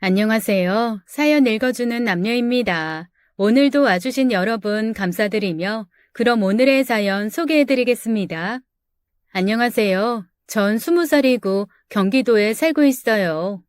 안녕하세요. 사연 읽어주는 남녀입니다. 오늘도 와주신 여러분 감사드리며 그럼 오늘의 사연 소개해드리겠습니다. 안녕하세요. 전 20살이고 경기도에 살고 있어요.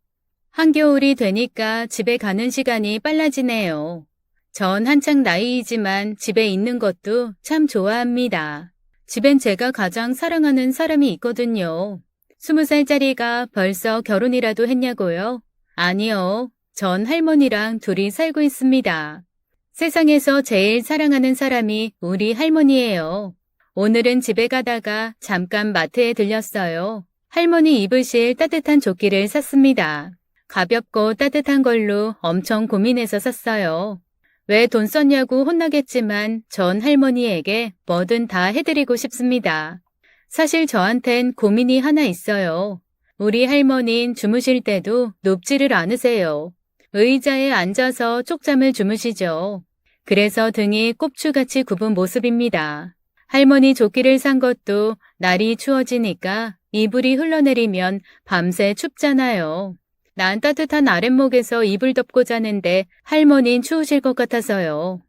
한겨울이 되니까 집에 가는 시간이 빨라지네요. 전 한창 나이이지만 집에 있는 것도 참 좋아합니다. 집엔 제가 가장 사랑하는 사람이 있거든요. 20살짜리가 벌써 결혼이라도 했냐고요? 아니요. 전 할머니랑 둘이 살고 있습니다. 세상에서 제일 사랑하는 사람이 우리 할머니예요. 오늘은 집에 가다가 잠깐 마트에 들렸어요. 할머니 입으실 따뜻한 조끼를 샀습니다. 가볍고 따뜻한 걸로 엄청 고민해서 샀어요. 왜 돈 썼냐고 혼나겠지만 전 할머니에게 뭐든 다 해드리고 싶습니다. 사실 저한텐 고민이 하나 있어요. 우리 할머니는 주무실 때도 눕지를 않으세요. 의자에 앉아서 쪽잠을 주무시죠. 그래서 등이 꼽추같이 굽은 모습입니다. 할머니 조끼를 산 것도 날이 추워지니까 이불이 흘러내리면 밤새 춥잖아요. 난 따뜻한 아랫목에서 이불 덮고 자는데 할머니는 추우실 것 같아서요.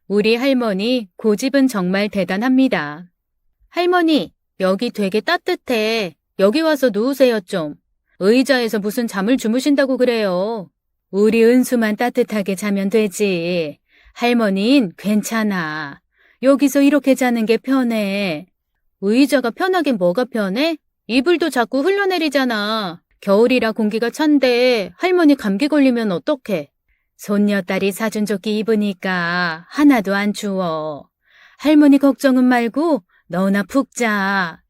우리 할머니 고집은 정말 대단합니다. 할머니, 여기 되게 따뜻해. 여기 와서 누우세요 좀. 의자에서 무슨 잠을 주무신다고 그래요. 우리 은수만 따뜻하게 자면 되지. 할머니는 괜찮아. 여기서 이렇게 자는 게 편해. 의자가 편하긴 뭐가 편해? 이불도 자꾸 흘러내리잖아. 겨울이라 공기가 찬데 할머니 감기 걸리면 어떡해? 손녀딸이 사준 조끼 입으니까 하나도 안 추워. 할머니 걱정은 말고 너나 푹 자.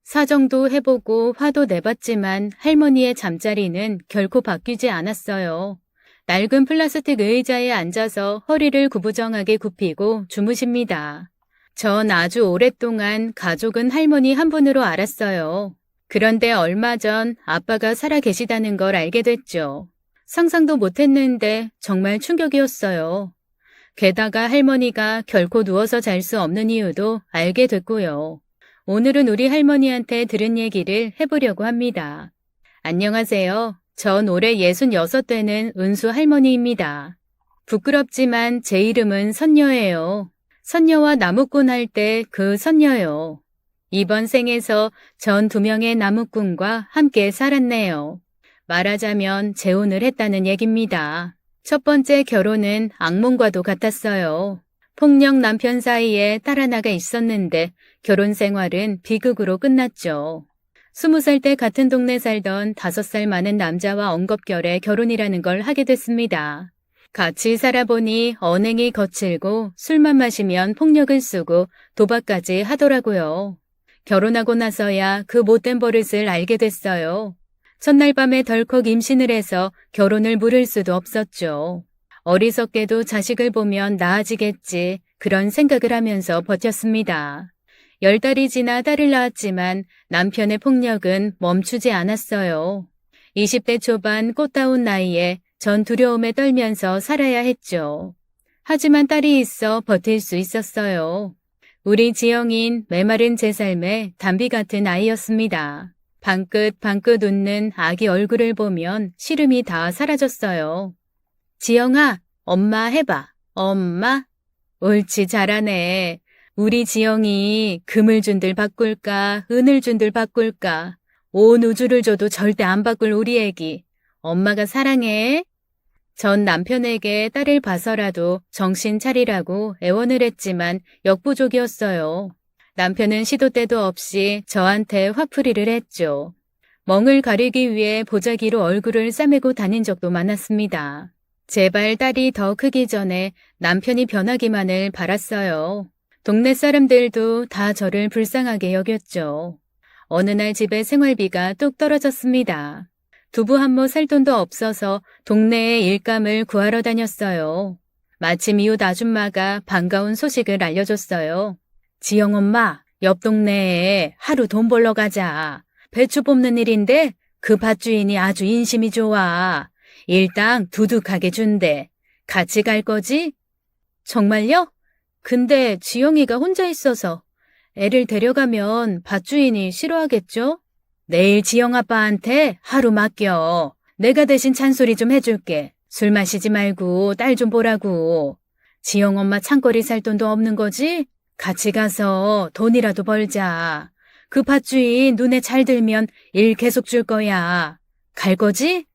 사정도 해보고 화도 내봤지만 할머니의 잠자리는 결코 바뀌지 않았어요. 낡은 플라스틱 의자에 앉아서 허리를 구부정하게 굽히고 주무십니다. 전 아주 오랫동안 가족은 할머니 한 분으로 알았어요. 그런데 얼마 전 아빠가 살아 계시다는 걸 알게 됐죠. 상상도 못했는데 정말 충격이었어요. 게다가 할머니가 결코 누워서 잘 수 없는 이유도 알게 됐고요. 오늘은 우리 할머니한테 들은 얘기를 해보려고 합니다. 안녕하세요. 전 올해 66되는 은수 할머니입니다. 부끄럽지만 제 이름은 선녀예요. 선녀와 나무꾼 할 때 그 선녀요. 이번 생에서 전 2명의 나무꾼과 함께 살았네요. 말하자면 재혼을 했다는 얘기입니다. 첫 번째 결혼은 악몽과도 같았어요. 폭력 남편 사이에 딸 하나가 있었는데 결혼 생활은 비극으로 끝났죠. 20살 때 같은 동네 살던 5살 많은 남자와 엉겁결에 결혼이라는 걸 하게 됐습니다. 같이 살아보니 언행이 거칠고 술만 마시면 폭력을 쓰고 도박까지 하더라고요. 결혼하고 나서야 그 못된 버릇을 알게 됐어요. 첫날 밤에 덜컥 임신을 해서 결혼을 물을 수도 없었죠. 어리석게도 자식을 보면 나아지겠지 그런 생각을 하면서 버텼습니다. 10달이 지나 딸을 낳았지만 남편의 폭력은 멈추지 않았어요. 20대 초반 꽃다운 나이에 전 두려움에 떨면서 살아야 했죠. 하지만 딸이 있어 버틸 수 있었어요. 우리 지영인 메마른 제 삶의 담비 같은 아이였습니다. 방긋방긋 웃는 아기 얼굴을 보면 시름이 다 사라졌어요. 지영아, 엄마 해봐. 엄마? 옳지, 잘하네. 우리 지영이 금을 준들 바꿀까, 은을 준들 바꿀까. 온 우주를 줘도 절대 안 바꿀 우리 애기. 엄마가 사랑해. 전 남편에게 딸을 봐서라도 정신 차리라고 애원을 했지만 역부족이었어요. 남편은 시도 때도 없이 저한테 화풀이를 했죠. 멍을 가리기 위해 보자기로 얼굴을 싸매고 다닌 적도 많았습니다. 제발 딸이 더 크기 전에 남편이 변하기만을 바랐어요. 동네 사람들도 다 저를 불쌍하게 여겼죠. 어느 날 집에 생활비가 뚝 떨어졌습니다. 두부 한 모 살 돈도 없어서 동네에 일감을 구하러 다녔어요. 마침 이웃 아줌마가 반가운 소식을 알려줬어요. 지영 엄마, 옆 동네에 하루 돈 벌러 가자. 배추 뽑는 일인데 그 밭주인이 아주 인심이 좋아. 일당 두둑하게 준대. 같이 갈 거지? 정말요? 근데 지영이가 혼자 있어서 애를 데려가면 밭주인이 싫어하겠죠? 내일 지영 아빠한테 하루 맡겨. 내가 대신 잔소리 좀 해줄게. 술 마시지 말고 딸 좀 보라고. 지영 엄마 창거리 살 돈도 없는 거지? 같이 가서 돈이라도 벌자. 그 밭주인 눈에 잘 들면 일 계속 줄 거야. 갈 거지?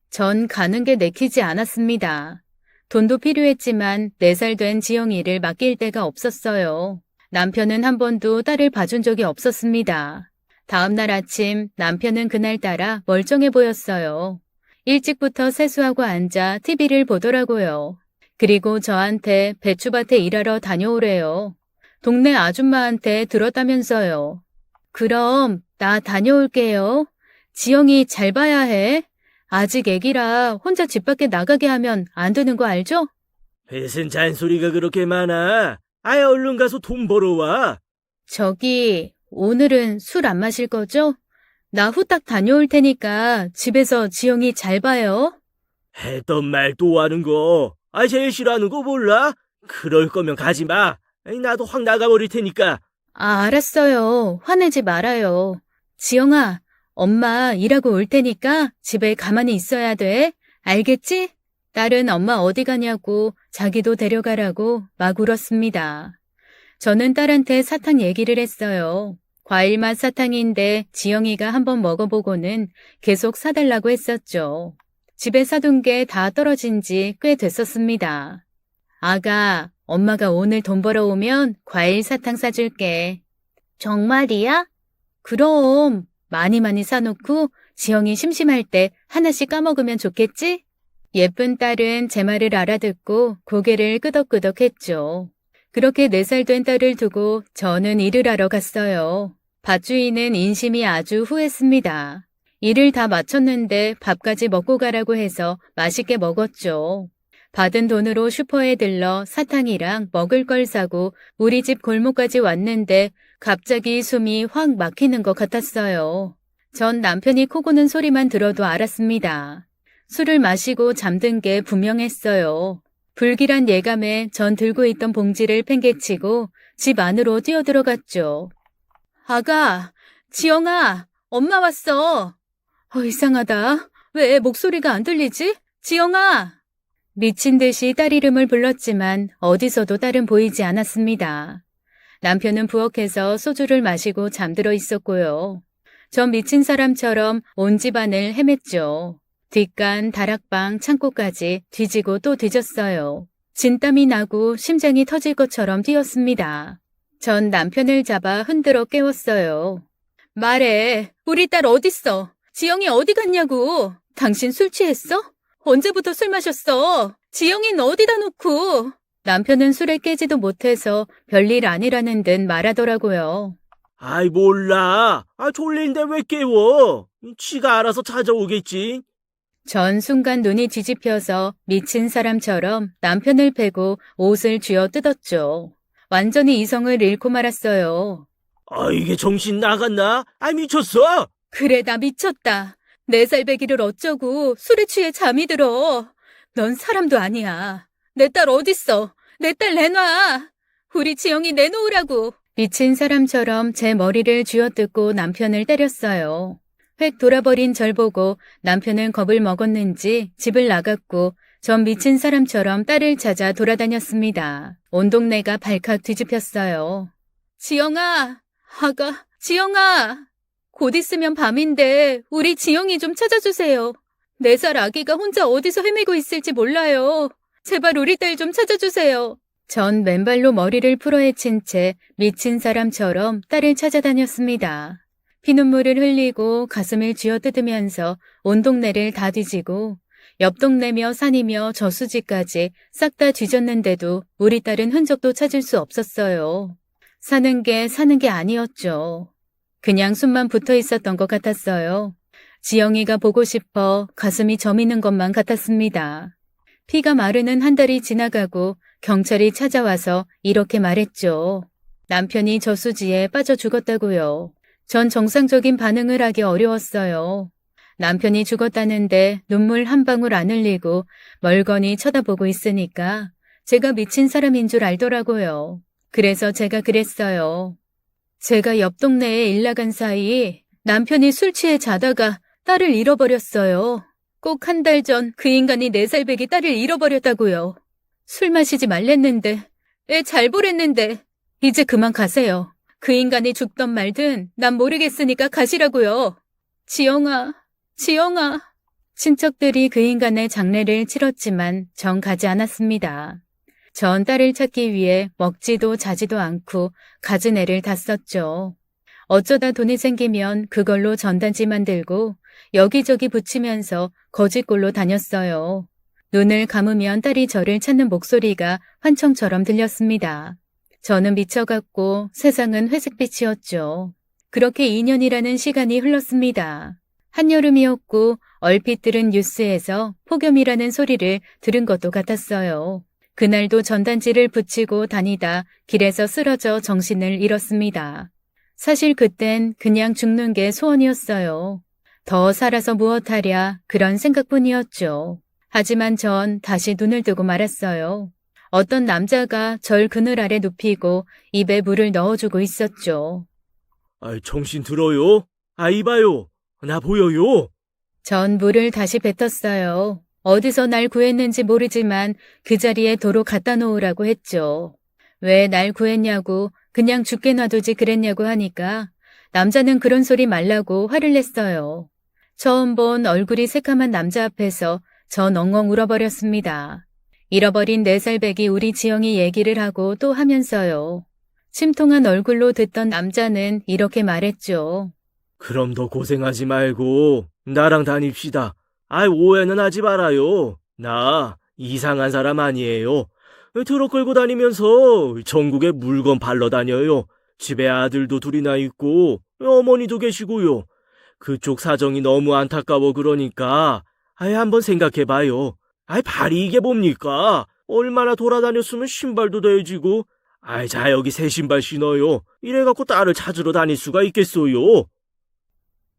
전 가는 게 내키지 않았습니다. 돈도 필요했지만 4살 된 지영이를 맡길 데가 없었어요. 남편은 한 번도 딸을 봐준 적이 없었습니다. 다음 날 아침 남편은 그날따라 멀쩡해 보였어요. 일찍부터 세수하고 앉아 TV를 보더라고요. 그리고 저한테 배추밭에 일하러 다녀오래요. 동네 아줌마한테 들었다면서요. 그럼 나 다녀올게요. 지영이 잘 봐야 해. 아직 애기라 혼자 집 밖에 나가게 하면 안 되는 거 알죠? 무슨 잔소리가 그렇게 많아? 아예 얼른 가서 돈 벌어와. 저기, 오늘은 술 안 마실 거죠? 나 후딱 다녀올 테니까 집에서 지영이 잘 봐요. 했던 말 또 하는 거. 제일 싫어하는 거 몰라? 그럴 거면 가지 마. 나도 확 나가버릴 테니까. 알았어요. 화내지 말아요. 지영아, 엄마 일하고 올 테니까 집에 가만히 있어야 돼. 알겠지? 딸은 엄마 어디 가냐고 자기도 데려가라고 막 울었습니다. 저는 딸한테 사탕 얘기를 했어요. 과일맛 사탕인데 지영이가 한번 먹어보고는 계속 사달라고 했었죠. 집에 사둔 게 다 떨어진 지 꽤 됐었습니다. 아가, 엄마가 오늘 돈 벌어오면 과일 사탕 사줄게. 정말이야? 그럼 많이 사놓고 지영이 심심할 때 하나씩 까먹으면 좋겠지? 예쁜 딸은 제 말을 알아듣고 고개를 끄덕끄덕했죠. 그렇게 4살 된 딸을 두고 저는 일을 하러 갔어요. 밭주인은 인심이 아주 후했습니다. 일을 다 마쳤는데 밥까지 먹고 가라고 해서 맛있게 먹었죠. 받은 돈으로 슈퍼에 들러 사탕이랑 먹을 걸 사고 우리 집 골목까지 왔는데 갑자기 숨이 확 막히는 것 같았어요. 전 남편이 코 고는 소리만 들어도 알았습니다. 술을 마시고 잠든 게 분명했어요. 불길한 예감에 전 들고 있던 봉지를 팽개치고 집 안으로 뛰어들어갔죠. 아가, 지영아, 엄마 왔어. 이상하다. 왜 목소리가 안 들리지? 지영아! 미친 듯이 딸 이름을 불렀지만 어디서도 딸은 보이지 않았습니다. 남편은 부엌에서 소주를 마시고 잠들어 있었고요. 전 미친 사람처럼 온 집안을 헤맸죠. 뒷간, 다락방, 창고까지 뒤지고 또 뒤졌어요. 진땀이 나고 심장이 터질 것처럼 뛰었습니다. 전 남편을 잡아 흔들어 깨웠어요. 말해, 우리 딸 어딨어? 지영이 어디 갔냐고? 당신 술 취했어? 언제부터 술 마셨어? 지영이는 어디다 놓고? 남편은 술에 깨지도 못해서 별일 아니라는 듯 말하더라고요. 몰라. 졸린데 왜 깨워? 지가 알아서 찾아오겠지. 전 순간 눈이 뒤집혀서 미친 사람처럼 남편을 패고 옷을 쥐어 뜯었죠. 완전히 이성을 잃고 말았어요. 이게 정신 나갔나? 미쳤어. 그래, 나 미쳤다. 4살 배기를 어쩌고 술에 취해 잠이 들어. 넌 사람도 아니야. 내 딸 어딨어? 내 딸 내놔. 우리 지영이 내놓으라고. 미친 사람처럼 제 머리를 쥐어뜯고 남편을 때렸어요. 획 돌아버린 절 보고 남편은 겁을 먹었는지 집을 나갔고 전 미친 사람처럼 딸을 찾아 돌아다녔습니다. 온 동네가 발칵 뒤집혔어요. 지영아, 아가, 지영아. 곧 있으면 밤인데 우리 지영이 좀 찾아주세요. 4살 아기가 혼자 어디서 헤매고 있을지 몰라요. 제발 우리 딸 좀 찾아주세요. 전 맨발로 머리를 풀어헤친 채 미친 사람처럼 딸을 찾아다녔습니다. 피눈물을 흘리고 가슴을 쥐어뜯으면서 온 동네를 다 뒤지고 옆 동네며 산이며 저수지까지 싹 다 뒤졌는데도 우리 딸은 흔적도 찾을 수 없었어요. 사는 게 아니었죠. 그냥 숨만 붙어 있었던 것 같았어요. 지영이가 보고 싶어 가슴이 저미는 것만 같았습니다. 피가 마르는 한 달이 지나가고 경찰이 찾아와서 이렇게 말했죠. 남편이 저수지에 빠져 죽었다고요. 전 정상적인 반응을 하기 어려웠어요. 남편이 죽었다는데 눈물 한 방울 안 흘리고 멀거니 쳐다보고 있으니까 제가 미친 사람인 줄 알더라고요. 그래서 제가 그랬어요. 제가 옆 동네에 일 나간 사이 남편이 술 취해 자다가 딸을 잃어버렸어요. 꼭 한 달 전 그 인간이 4살배기 딸을 잃어버렸다고요. 술 마시지 말랬는데, 애 잘 보랬는데, 이제 그만 가세요. 그 인간이 죽던 말든 난 모르겠으니까 가시라고요. 지영아, 지영아. 친척들이 그 인간의 장례를 치렀지만 전 가지 않았습니다. 전 딸을 찾기 위해 먹지도 자지도 않고 갖은 애를 다 썼죠. 어쩌다 돈이 생기면 그걸로 전단지 만들고 여기저기 붙이면서 거짓골로 다녔어요. 눈을 감으면 딸이 저를 찾는 목소리가 환청처럼 들렸습니다. 저는 미쳐갔고 세상은 회색빛이었죠. 그렇게 2년이라는 시간이 흘렀습니다. 한여름이었고 얼핏 들은 뉴스에서 폭염이라는 소리를 들은 것도 같았어요. 그날도 전단지를 붙이고 다니다 길에서 쓰러져 정신을 잃었습니다. 사실 그땐 그냥 죽는 게 소원이었어요. 더 살아서 무엇하랴 그런 생각뿐이었죠. 하지만 전 다시 눈을 뜨고 말았어요. 어떤 남자가 절 그늘 아래 눕히고 입에 물을 넣어주고 있었죠. 정신 들어요? 이봐요. 나 보여요. 전 물을 다시 뱉었어요. 어디서 날 구했는지 모르지만 그 자리에 도로 갖다 놓으라고 했죠. 왜 날 구했냐고 그냥 죽게 놔두지 그랬냐고 하니까 남자는 그런 소리 말라고 화를 냈어요. 처음 본 얼굴이 새카만 남자 앞에서 전 엉엉 울어버렸습니다. 잃어버린 4살배기 우리 지영이 얘기를 하고 또 하면서요. 침통한 얼굴로 듣던 남자는 이렇게 말했죠. 그럼 더 고생하지 말고 나랑 다닙시다. 오해는 하지 말아요. 나 이상한 사람 아니에요. 트럭 끌고 다니면서 전국에 물건 팔러 다녀요. 집에 아들도 둘이나 있고 어머니도 계시고요. 그쪽 사정이 너무 안타까워 그러니까 한번 생각해봐요. 발이 이게 뭡니까? 얼마나 돌아다녔으면 신발도 더해지고. 자 여기 새 신발 신어요. 이래갖고 딸을 찾으러 다닐 수가 있겠어요.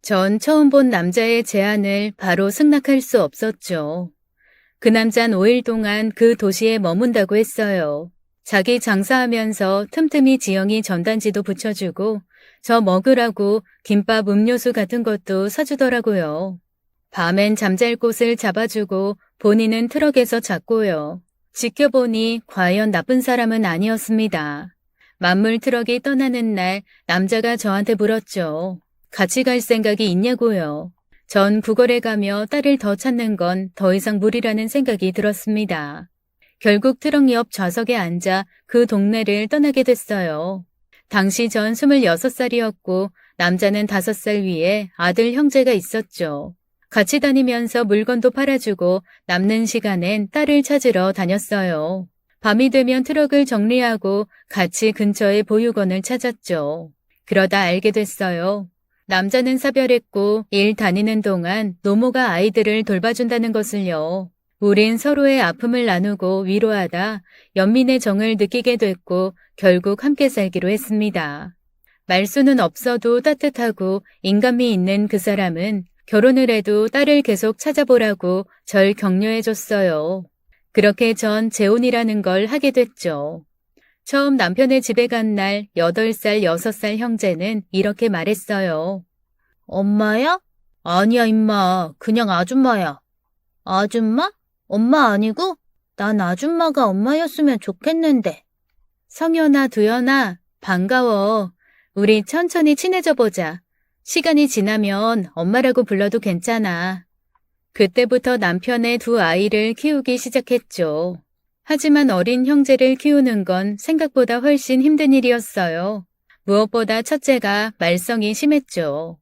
전 처음 본 남자의 제안을 바로 승낙할 수 없었죠. 그 남자는 5일 동안 그 도시에 머문다고 했어요. 자기 장사하면서 틈틈이 지영이 전단지도 붙여주고 저 먹으라고 김밥 음료수 같은 것도 사주더라고요. 밤엔 잠잘 곳을 잡아주고 본인은 트럭에서 잤고요. 지켜보니 과연 나쁜 사람은 아니었습니다. 만물 트럭이 떠나는 날 남자가 저한테 물었죠. 같이 갈 생각이 있냐고요. 전 구걸에 가며 딸을 더 찾는 건 더 이상 무리라는 생각이 들었습니다. 결국 트럭 옆 좌석에 앉아 그 동네를 떠나게 됐어요. 당시 전 26살이었고 남자는 5살 위에 아들 형제가 있었죠. 같이 다니면서 물건도 팔아주고 남는 시간엔 딸을 찾으러 다녔어요. 밤이 되면 트럭을 정리하고 같이 근처의 보육원을 찾았죠. 그러다 알게 됐어요. 남자는 사별했고 일 다니는 동안 노모가 아이들을 돌봐준다는 것을요. 우린 서로의 아픔을 나누고 위로하다 연민의 정을 느끼게 됐고 결국 함께 살기로 했습니다. 말수는 없어도 따뜻하고 인간미 있는 그 사람은 결혼을 해도 딸을 계속 찾아보라고 절 격려해줬어요. 그렇게 전 재혼이라는 걸 하게 됐죠. 처음 남편의 집에 간 날 8살, 6살 형제는 이렇게 말했어요. 엄마야? 아니야, 임마. 그냥 아줌마야. 아줌마? 엄마 아니고? 난 아줌마가 엄마였으면 좋겠는데. 성현아, 두현아, 반가워. 우리 천천히 친해져 보자. 시간이 지나면 엄마라고 불러도 괜찮아. 그때부터 남편의 2 아이를 키우기 시작했죠. 하지만 어린 형제를 키우는 건 생각보다 훨씬 힘든 일이었어요. 무엇보다 첫째가 말썽이 심했죠.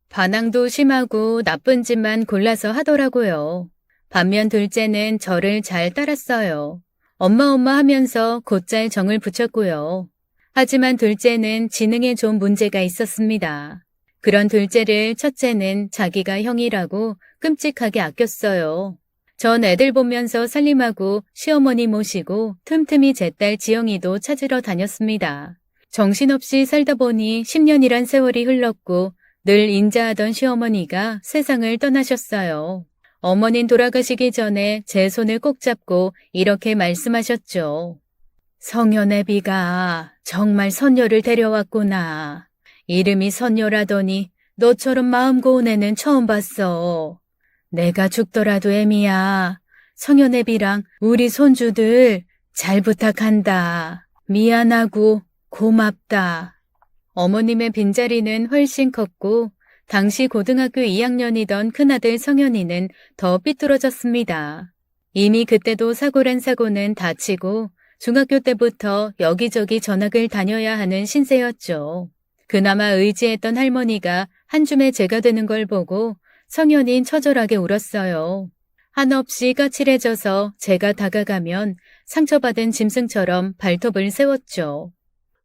반항도 심하고 나쁜 짓만 골라서 하더라고요. 반면 둘째는 저를 잘 따랐어요. 엄마 하면서 곧잘 정을 붙였고요. 하지만 둘째는 지능에 좀 문제가 있었습니다. 그런 둘째를 첫째는 자기가 형이라고 끔찍하게 아꼈어요. 전 애들 보면서 살림하고 시어머니 모시고 틈틈이 제 딸 지영이도 찾으러 다녔습니다. 정신없이 살다 보니 10년이란 세월이 흘렀고 늘 인자하던 시어머니가 세상을 떠나셨어요. 어머닌 돌아가시기 전에 제 손을 꼭 잡고 이렇게 말씀하셨죠. 성현의 비가 정말 선녀를 데려왔구나. 이름이 선녀라더니 너처럼 마음 고운 애는 처음 봤어. 내가 죽더라도 애미야. 성현애비랑 우리 손주들 잘 부탁한다. 미안하고 고맙다. 어머님의 빈자리는 훨씬 컸고 당시 고등학교 2학년이던 큰아들 성현이는 더 삐뚤어졌습니다. 이미 그때도 사고란 사고는 다치고 중학교 때부터 여기저기 전학을 다녀야 하는 신세였죠. 그나마 의지했던 할머니가 한 줌의 재가 되는 걸 보고 성현이는 처절하게 울었어요. 한없이 까칠해져서 제가 다가가면 상처받은 짐승처럼 발톱을 세웠죠.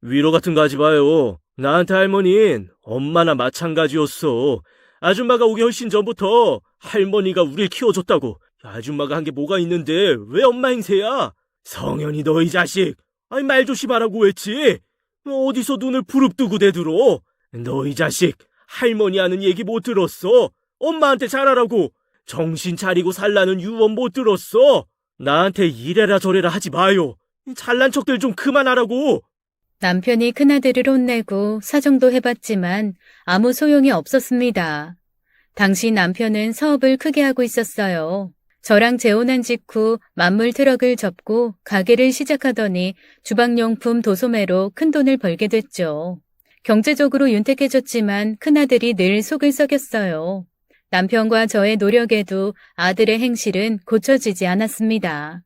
위로 같은 거 하지 마요. 나한테 할머니는 엄마나 마찬가지였어. 아줌마가 오기 훨씬 전부터 할머니가 우릴 키워줬다고. 아줌마가 한 게 뭐가 있는데 왜 엄마 행세야? 성현이 너 이 자식. 아니 말 조심하라고 했지. 어디서 눈을 부릅뜨고 대들어. 너 이 자식. 할머니 하는 얘기 못 들었어. 엄마한테 잘하라고. 정신 차리고 살라는 유언 못 들었어. 나한테 이래라 저래라 하지 마요. 잘난 척들 좀 그만하라고. 남편이 큰아들을 혼내고 사정도 해봤지만 아무 소용이 없었습니다. 당시 남편은 사업을 크게 하고 있었어요. 저랑 재혼한 직후 만물 트럭을 접고 가게를 시작하더니 주방용품 도소매로 큰돈을 벌게 됐죠. 경제적으로 윤택해졌지만 큰아들이 늘 속을 썩였어요. 남편과 저의 노력에도 아들의 행실은 고쳐지지 않았습니다.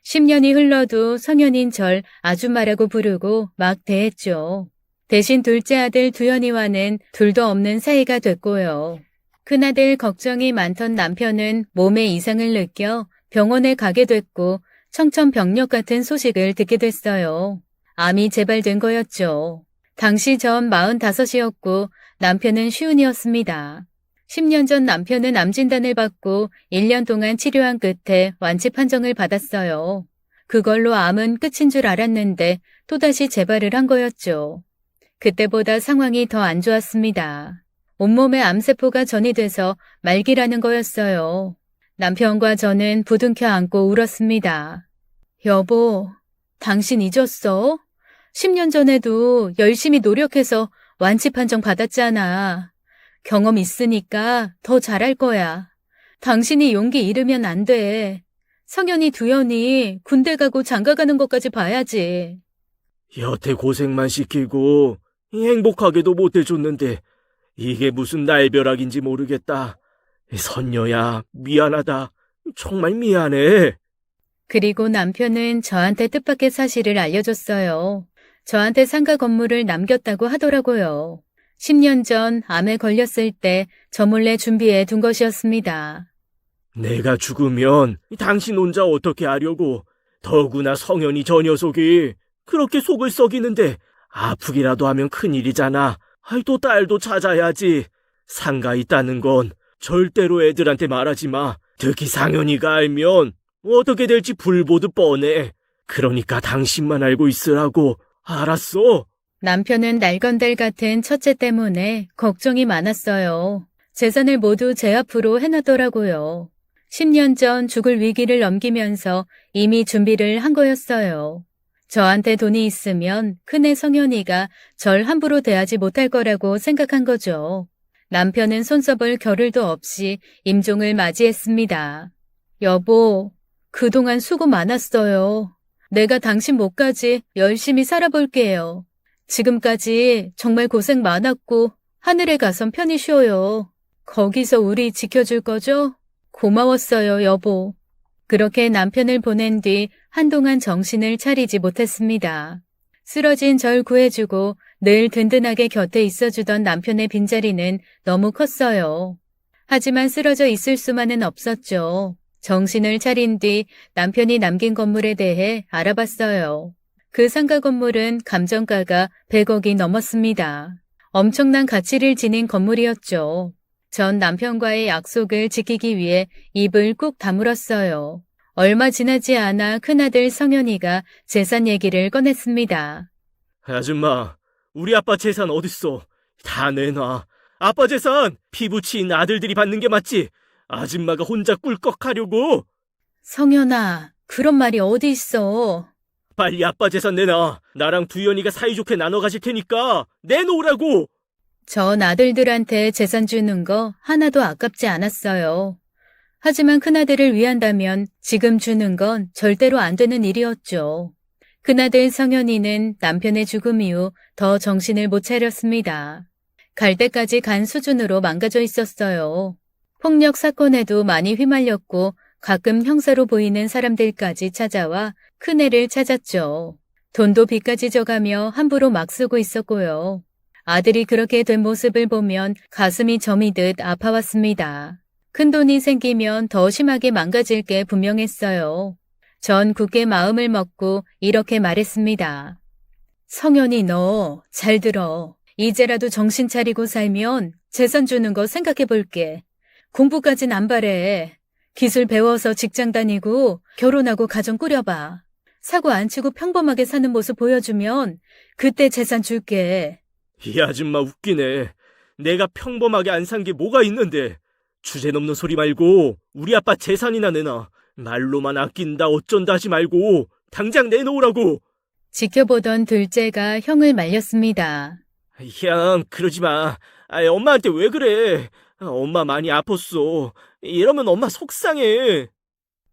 10년이 흘러도 성현인 절 아줌마라고 부르고 막 대했죠. 대신 둘째 아들 두현이와는 둘도 없는 사이가 됐고요. 큰아들 걱정이 많던 남편은 몸에 이상을 느껴 병원에 가게 됐고 청천벽력 같은 소식을 듣게 됐어요. 암이 재발된 거였죠. 당시 전 45이었고 남편은 50이었습니다. 10년 전 남편은 암 진단을 받고 1년 동안 치료한 끝에 완치 판정을 받았어요. 그걸로 암은 끝인 줄 알았는데 또다시 재발을 한 거였죠. 그때보다 상황이 더 안 좋았습니다. 온몸에 암세포가 전이돼서 말기라는 거였어요. 남편과 저는 부둥켜 안고 울었습니다. 여보, 당신 잊었어? 10년 전에도 열심히 노력해서 완치 판정 받았잖아. 경험 있으니까 더 잘할 거야. 당신이 용기 잃으면 안 돼. 성현이 두현이 군대 가고 장가 가는 것까지 봐야지. 여태 고생만 시키고 행복하게도 못 해줬는데 이게 무슨 날벼락인지 모르겠다. 선녀야, 미안하다. 정말 미안해. 그리고 남편은 저한테 뜻밖의 사실을 알려줬어요. 저한테 상가 건물을 남겼다고 하더라고요. 10년 전 암에 걸렸을 때 저 몰래 준비해 둔 것이었습니다. 내가 죽으면 당신 혼자 어떻게 하려고. 더구나 성현이 저 녀석이 그렇게 속을 썩이는데 아프기라도 하면 큰일이잖아. 또 딸도 찾아야지. 상가 있다는 건 절대로 애들한테 말하지 마. 특히 상현이가 알면 어떻게 될지 불보듯 뻔해. 그러니까 당신만 알고 있으라고. 알았어? 남편은 날건달 같은 첫째 때문에 걱정이 많았어요. 재산을 모두 제 앞으로 해놨더라고요. 10년 전 죽을 위기를 넘기면서 이미 준비를 한 거였어요. 저한테 돈이 있으면 큰애 성현이가 절 함부로 대하지 못할 거라고 생각한 거죠. 남편은 손써볼 겨를도 없이 임종을 맞이했습니다. 여보, 그동안 수고 많았어요. 내가 당신 목까지 열심히 살아볼게요. 지금까지 정말 고생 많았고 하늘에 가선 편히 쉬어요. 거기서 우리 지켜줄 거죠? 고마웠어요, 여보. 그렇게 남편을 보낸 뒤 한동안 정신을 차리지 못했습니다. 쓰러진 절 구해주고 늘 든든하게 곁에 있어주던 남편의 빈자리는 너무 컸어요. 하지만 쓰러져 있을 수만은 없었죠. 정신을 차린 뒤 남편이 남긴 건물에 대해 알아봤어요. 그 상가 건물은 감정가가 100억이 넘었습니다. 엄청난 가치를 지닌 건물이었죠. 전 남편과의 약속을 지키기 위해 입을 꾹 다물었어요. 얼마 지나지 않아 큰아들 성현이가 재산 얘기를 꺼냈습니다. 아줌마, 우리 아빠 재산 어딨어? 다 내놔. 아빠 재산 피부치인 아들들이 받는 게 맞지? 아줌마가 혼자 꿀꺽하려고? 성현아, 그런 말이 어디 있어? 빨리 아빠 재산 내놔. 나랑 두현이가 사이좋게 나눠 가질 테니까 내놓으라고. 전 아들들한테 재산 주는 거 하나도 아깝지 않았어요. 하지만 큰아들을 위한다면 지금 주는 건 절대로 안 되는 일이었죠. 큰아들 성현이는 남편의 죽음 이후 더 정신을 못 차렸습니다. 갈 때까지 간 수준으로 망가져 있었어요. 폭력 사건에도 많이 휘말렸고 가끔 형사로 보이는 사람들까지 찾아와 큰애를 찾았죠. 돈도 빚까지 져가며 함부로 막 쓰고 있었고요. 아들이 그렇게 된 모습을 보면 가슴이 저미듯 아파왔습니다. 큰돈이 생기면 더 심하게 망가질 게 분명했어요. 전 굳게 마음을 먹고 이렇게 말했습니다. 성현이 너 잘 들어. 이제라도 정신 차리고 살면 재산 주는 거 생각해 볼게. 공부까진 안 바래. 기술 배워서 직장 다니고 결혼하고 가정 꾸려봐. 사고 안 치고 평범하게 사는 모습 보여주면 그때 재산 줄게. 이 아줌마 웃기네. 내가 평범하게 안 산 게 뭐가 있는데. 주제넘는 소리 말고 우리 아빠 재산이나 내놔. 말로만 아낀다 어쩐다 하지 말고 당장 내놓으라고. 지켜보던 둘째가 형을 말렸습니다. 형, 그러지 마. 엄마한테 왜 그래? 엄마 많이 아팠어. 이러면 엄마 속상해.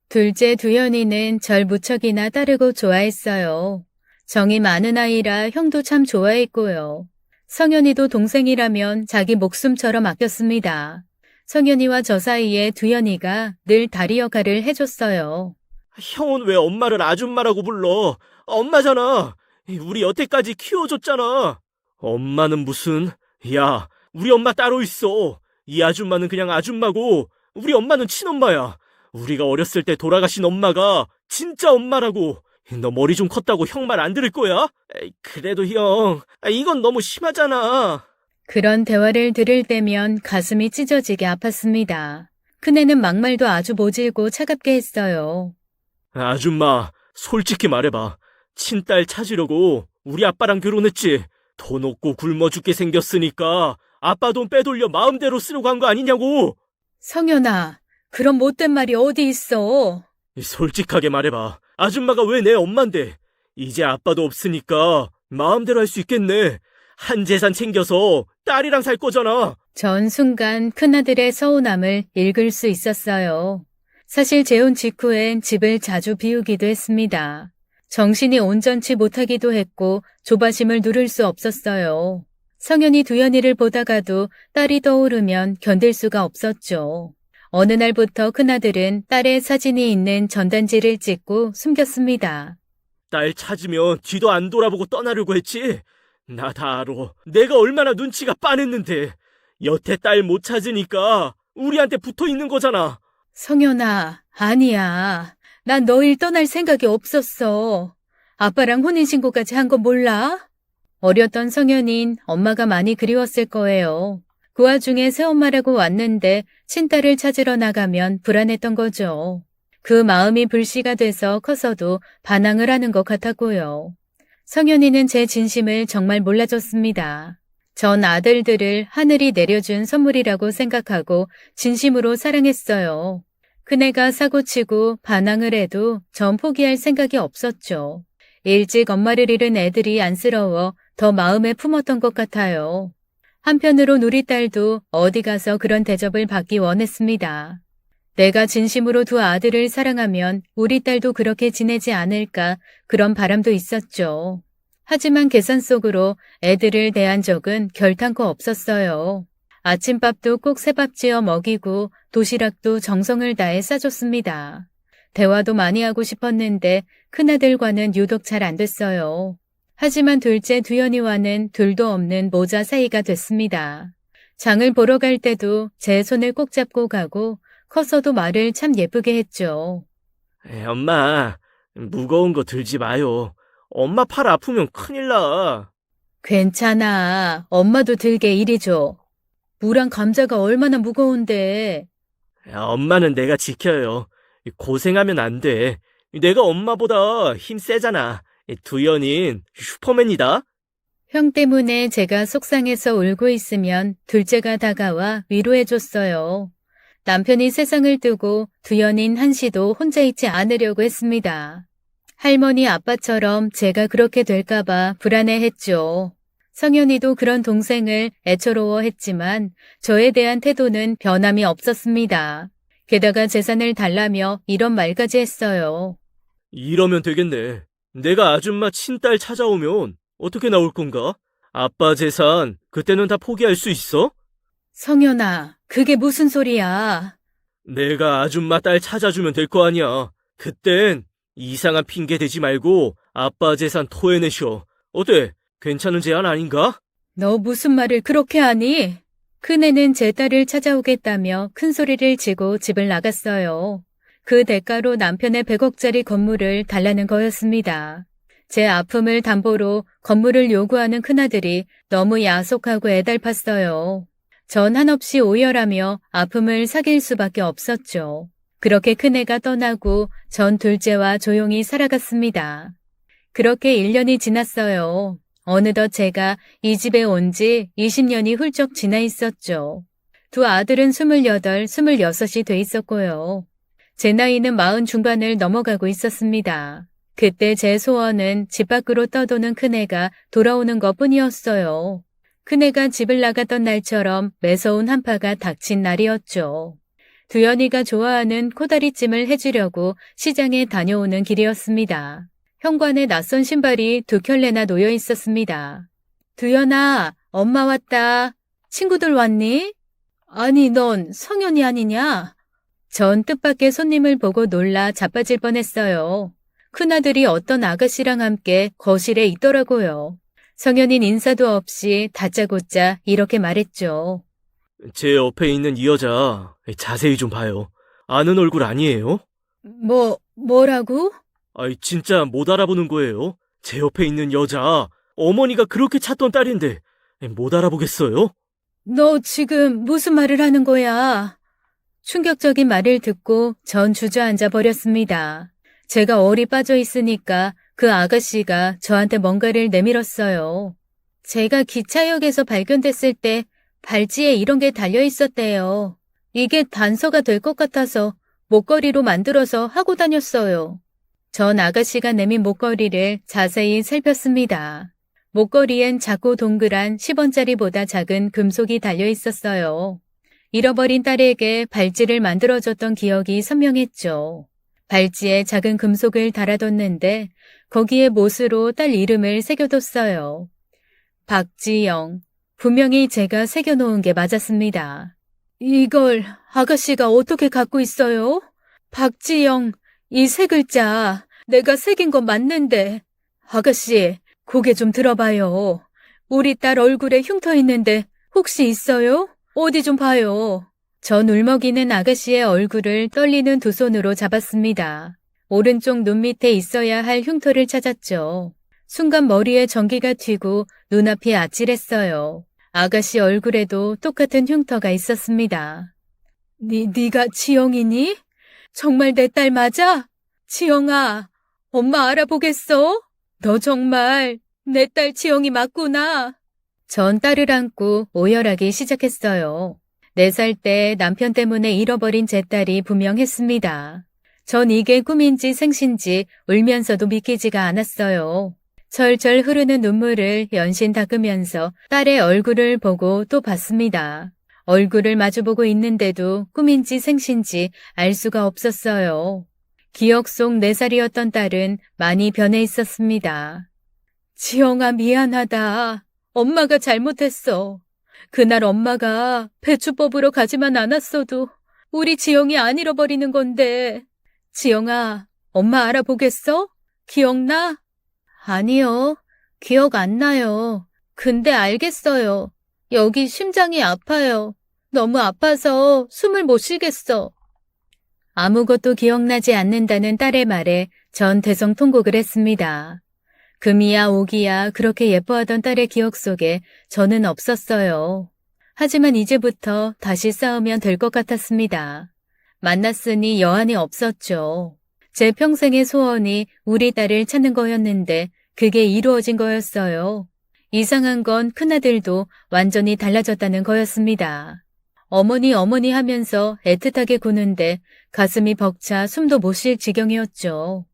둘째 두현이는 절 무척이나 따르고 좋아했어요. 정이 많은 아이라 형도 참 좋아했고요. 성현이도 동생이라면 자기 목숨처럼 아꼈습니다. 성현이와 저 사이에 두현이가 늘 다리 역할을 해줬어요. 형은 왜 엄마를 아줌마라고 불러? 엄마잖아. 우리 여태까지 키워줬잖아. 엄마는 무슨... 야, 우리 엄마 따로 있어. 이 아줌마는 그냥 아줌마고 우리 엄마는 친엄마야. 우리가 어렸을 때 돌아가신 엄마가 진짜 엄마라고. 너 머리 좀 컸다고 형 말 안 들을 거야? 그래도 형, 이건 너무 심하잖아. 그런 대화를 들을 때면 가슴이 찢어지게 아팠습니다. 큰애는 막말도 아주 모질고 차갑게 했어요. 아줌마, 솔직히 말해봐. 친딸 찾으려고 우리 아빠랑 결혼했지. 돈 없고 굶어 죽게 생겼으니까 아빠 돈 빼돌려 마음대로 쓰려고 한 거 아니냐고. 성현아, 그런 못된 말이 어디 있어? 솔직하게 말해봐. 아줌마가 왜 내 엄만데. 이제 아빠도 없으니까 마음대로 할 수 있겠네. 한 재산 챙겨서 딸이랑 살 거잖아. 전 순간 큰아들의 서운함을 읽을 수 있었어요. 사실 재혼 직후엔 집을 자주 비우기도 했습니다. 정신이 온전치 못하기도 했고 조바심을 누를 수 없었어요. 성현이 두현이를 보다가도 딸이 떠오르면 견딜 수가 없었죠. 어느 날부터 큰아들은 딸의 사진이 있는 전단지를 찍고 숨겼습니다. 딸 찾으면 뒤도 안 돌아보고 떠나려고 했지. 나 다 알아. 내가 얼마나 눈치가 빤했는데. 여태 딸 못 찾으니까 우리한테 붙어 있는 거잖아. 성현아, 아니야. 난 너일 떠날 생각이 없었어. 아빠랑 혼인신고까지 한 건 몰라? 어렸던 성현인 엄마가 많이 그리웠을 거예요. 그 와중에 새엄마라고 왔는데 친딸을 찾으러 나가면 불안했던 거죠. 그 마음이 불씨가 돼서 커서도 반항을 하는 것 같았고요. 성현이는 제 진심을 정말 몰라줬습니다. 전 아들들을 하늘이 내려준 선물이라고 생각하고 진심으로 사랑했어요. 큰애가 사고치고 반항을 해도 전 포기할 생각이 없었죠. 일찍 엄마를 잃은 애들이 안쓰러워 더 마음에 품었던 것 같아요. 한편으론 우리 딸도 어디 가서 그런 대접을 받기 원했습니다. 내가 진심으로 두 아들을 사랑하면 우리 딸도 그렇게 지내지 않을까 그런 바람도 있었죠. 하지만 계산 속으로 애들을 대한 적은 결탄코 없었어요. 아침밥도 꼭 새밥 지어 먹이고 도시락도 정성을 다해 싸줬습니다. 대화도 많이 하고 싶었는데 큰아들과는 유독 잘 안 됐어요. 하지만 둘째 두현이와는 둘도 없는 모자 사이가 됐습니다. 장을 보러 갈 때도 제 손을 꼭 잡고 가고 커서도 말을 참 예쁘게 했죠. 엄마, 무거운 거 들지 마요. 엄마 팔 아프면 큰일 나. 괜찮아. 엄마도 들게 이리 줘. 무랑 감자가 얼마나 무거운데. 엄마는 내가 지켜요. 고생하면 안 돼. 내가 엄마보다 힘 세잖아. 두현인 슈퍼맨이다. 형 때문에 제가 속상해서 울고 있으면 둘째가 다가와 위로해줬어요. 남편이 세상을 뜨고 두현인 한시도 혼자 있지 않으려고 했습니다. 할머니 아빠처럼 제가 그렇게 될까봐 불안해했죠. 성현이도 그런 동생을 애처로워했지만 저에 대한 태도는 변함이 없었습니다. 게다가 재산을 달라며 이런 말까지 했어요. 이러면 되겠네. 내가 아줌마 친딸 찾아오면 어떻게 나올 건가? 아빠 재산 그때는 다 포기할 수 있어? 성현아, 그게 무슨 소리야? 내가 아줌마 딸 찾아주면 될 거 아니야. 그땐 이상한 핑계 대지 말고 아빠 재산 토해내셔. 어때? 괜찮은 제안 아닌가? 너 무슨 말을 그렇게 하니? 큰애는 제 딸을 찾아오겠다며 큰 소리를 치고 집을 나갔어요. 그 대가로 남편의 100억짜리 건물을 달라는 거였습니다. 제 아픔을 담보로 건물을 요구하는 큰아들이 너무 야속하고 애달팠어요. 전 한없이 오열하며 아픔을 사귈 수밖에 없었죠. 그렇게 큰애가 떠나고 전 둘째와 조용히 살아갔습니다. 그렇게 1년이 지났어요. 어느덧 제가 이 집에 온 지 20년이 훌쩍 지나 있었죠. 두 아들은 28, 26이 돼 있었고요. 제 나이는 40 중반을 넘어가고 있었습니다. 그때 제 소원은 집 밖으로 떠도는 큰애가 돌아오는 것뿐이었어요. 큰애가 집을 나갔던 날처럼 매서운 한파가 닥친 날이었죠. 두연이가 좋아하는 코다리찜을 해주려고 시장에 다녀오는 길이었습니다. 현관에 낯선 신발이 2켤레나 놓여 있었습니다. 두연아, 엄마 왔다. 친구들 왔니? 아니, 넌 성현이 아니냐? 전 뜻밖의 손님을 보고 놀라 자빠질 뻔했어요. 큰아들이 어떤 아가씨랑 함께 거실에 있더라고요. 성현인 인사도 없이 다짜고짜 이렇게 말했죠. 제 옆에 있는 이 여자 자세히 좀 봐요. 아는 얼굴 아니에요? 뭐라고? 진짜 못 알아보는 거예요. 제 옆에 있는 여자 어머니가 그렇게 찾던 딸인데 못 알아보겠어요? 너 지금 무슨 말을 하는 거야? 충격적인 말을 듣고 전 주저앉아 버렸습니다. 제가 얼이 빠져 있으니까 그 아가씨가 저한테 뭔가를 내밀었어요. 제가 기차역에서 발견됐을 때 발찌에 이런 게 달려 있었대요. 이게 단서가 될 것 같아서 목걸이로 만들어서 하고 다녔어요. 전 아가씨가 내민 목걸이를 자세히 살폈습니다. 목걸이엔 작고 동그란 10원짜리보다 작은 금속이 달려 있었어요. 잃어버린 딸에게 발찌를 만들어줬던 기억이 선명했죠. 발찌에 작은 금속을 달아뒀는데 거기에 못으로 딸 이름을 새겨뒀어요. 박지영. 분명히 제가 새겨놓은 게 맞았습니다. 이걸 아가씨가 어떻게 갖고 있어요? 박지영, 이 3글자 내가 새긴 건 맞는데. 아가씨, 고개 좀 들어봐요. 우리 딸 얼굴에 흉터 있는데 혹시 있어요? 어디 좀 봐요. 전 울먹이는 아가씨의 얼굴을 떨리는 두 손으로 잡았습니다. 오른쪽 눈 밑에 있어야 할 흉터를 찾았죠. 순간 머리에 전기가 튀고 눈앞이 아찔했어요. 아가씨 얼굴에도 똑같은 흉터가 있었습니다. 네가 지영이니? 정말 내 딸 맞아? 지영아, 엄마 알아보겠어? 너 정말 내 딸 지영이 맞구나. 전 딸을 안고 오열하기 시작했어요. 4살 때 남편 때문에 잃어버린 제 딸이 분명했습니다. 전 이게 꿈인지 생신지 울면서도 믿기지가 않았어요. 철철 흐르는 눈물을 연신 닦으면서 딸의 얼굴을 보고 또 봤습니다. 얼굴을 마주보고 있는데도 꿈인지 생신지 알 수가 없었어요. 기억 속 4살이었던 딸은 많이 변해 있었습니다. 지영아, 미안하다. 엄마가 잘못했어. 그날 엄마가 배추 뽑으러 가지만 않았어도 우리 지영이 안 잃어버리는 건데. 지영아, 엄마 알아보겠어? 기억나? 아니요, 기억 안 나요. 근데 알겠어요. 여기 심장이 아파요. 너무 아파서 숨을 못 쉬겠어. 아무것도 기억나지 않는다는 딸의 말에 전 대성통곡을 했습니다. 금이야 오기야 그렇게 예뻐하던 딸의 기억 속에 저는 없었어요. 하지만 이제부터 다시 싸우면 될 것 같았습니다. 만났으니 여한이 없었죠. 제 평생의 소원이 우리 딸을 찾는 거였는데 그게 이루어진 거였어요. 이상한 건 큰아들도 완전히 달라졌다는 거였습니다. 어머니 하면서 애틋하게 구는데 가슴이 벅차 숨도 못 쉴 지경이었죠.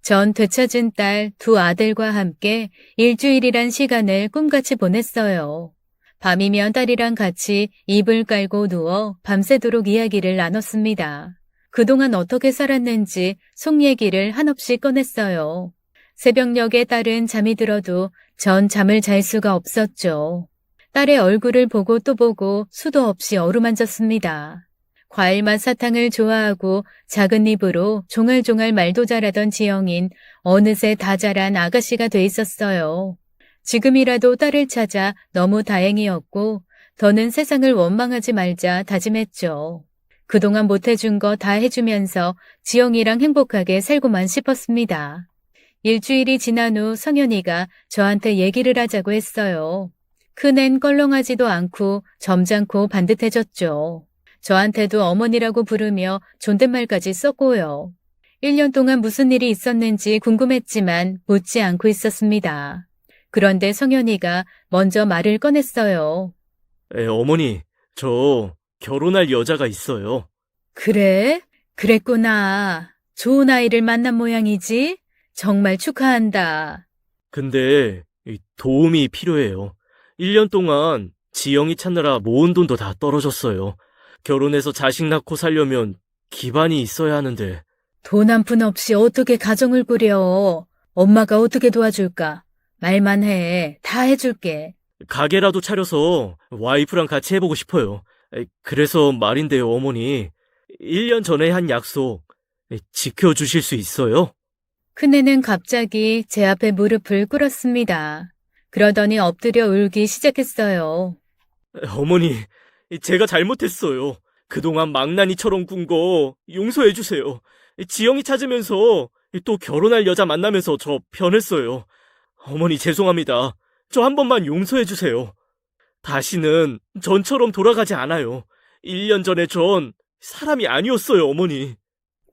전 되찾은 딸 2 아들과 함께 일주일이란 시간을 꿈같이 보냈어요. 밤이면 딸이랑 같이 이불 깔고 누워 밤새도록 이야기를 나눴습니다. 그동안 어떻게 살았는지 속 얘기를 한없이 꺼냈어요. 새벽녘에 딸은 잠이 들어도 전 잠을 잘 수가 없었죠. 딸의 얼굴을 보고 또 보고 수도 없이 어루만졌습니다. 과일맛 사탕을 좋아하고 작은 입으로 종알종알 말도 잘하던 지영인 어느새 다 자란 아가씨가 돼 있었어요. 지금이라도 딸을 찾아 너무 다행이었고 더는 세상을 원망하지 말자 다짐했죠. 그동안 못해준 거 다 해주면서 지영이랑 행복하게 살고만 싶었습니다. 일주일이 지난 후 성현이가 저한테 얘기를 하자고 했어요. 큰앤 껄렁하지도 않고 점잖고 반듯해졌죠. 저한테도 어머니라고 부르며 존댓말까지 썼고요. 1년 동안 무슨 일이 있었는지 궁금했지만 묻지 않고 있었습니다. 그런데 성현이가 먼저 말을 꺼냈어요. 어머니, 저 결혼할 여자가 있어요. 그래? 그랬구나. 좋은 아이를 만난 모양이지? 정말 축하한다. 근데 도움이 필요해요. 1년 동안 지영이 찾느라 모은 돈도 다 떨어졌어요. 결혼해서 자식 낳고 살려면 기반이 있어야 하는데. 돈 한 푼 없이 어떻게 가정을 꾸려? 엄마가 어떻게 도와줄까? 말만 해. 다 해줄게. 가게라도 차려서 와이프랑 같이 해보고 싶어요. 그래서 말인데요, 어머니. 1년 전에 한 약속 지켜주실 수 있어요? 큰애는 갑자기 제 앞에 무릎을 꿇었습니다. 그러더니 엎드려 울기 시작했어요. 어머니, 제가 잘못했어요. 그동안 망나니처럼 군 거 용서해주세요. 지영이 찾으면서 또 결혼할 여자 만나면서 저 변했어요. 어머니 죄송합니다. 저 한 번만 용서해주세요. 다시는 전처럼 돌아가지 않아요. 1년 전에 전 사람이 아니었어요, 어머니.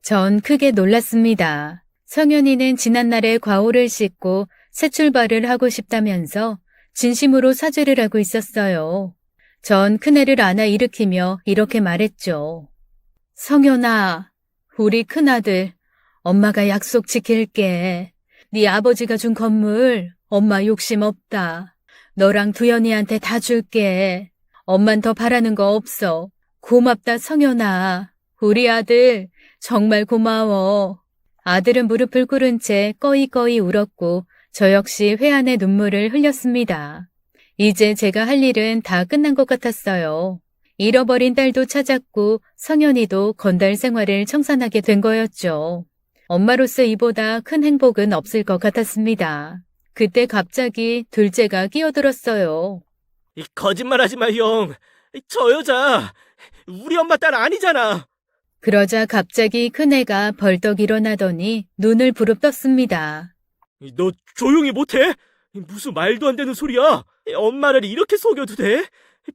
전 크게 놀랐습니다. 성현이는 지난날의 과오를 씻고 새 출발을 하고 싶다면서 진심으로 사죄를 하고 있었어요. 전 큰애를 안아 일으키며 이렇게 말했죠. 성현아, 우리 큰아들, 엄마가 약속 지킬게. 네 아버지가 준 건물, 엄마 욕심 없다. 너랑 두현이한테 다 줄게. 엄만 더 바라는 거 없어. 고맙다, 성현아. 우리 아들, 정말 고마워. 아들은 무릎을 꿇은 채 꺼이꺼이 울었고 저 역시 회한의 눈물을 흘렸습니다. 이제 제가 할 일은 다 끝난 것 같았어요. 잃어버린 딸도 찾았고 성현이도 건달 생활을 청산하게 된 거였죠. 엄마로서 이보다 큰 행복은 없을 것 같았습니다. 그때 갑자기 둘째가 끼어들었어요. 거짓말하지 마, 형. 저 여자 우리 엄마 딸 아니잖아. 그러자 갑자기 큰애가 벌떡 일어나더니 눈을 부릅떴습니다. 너 조용히 못해? 무슨 말도 안 되는 소리야? 엄마를 이렇게 속여도 돼?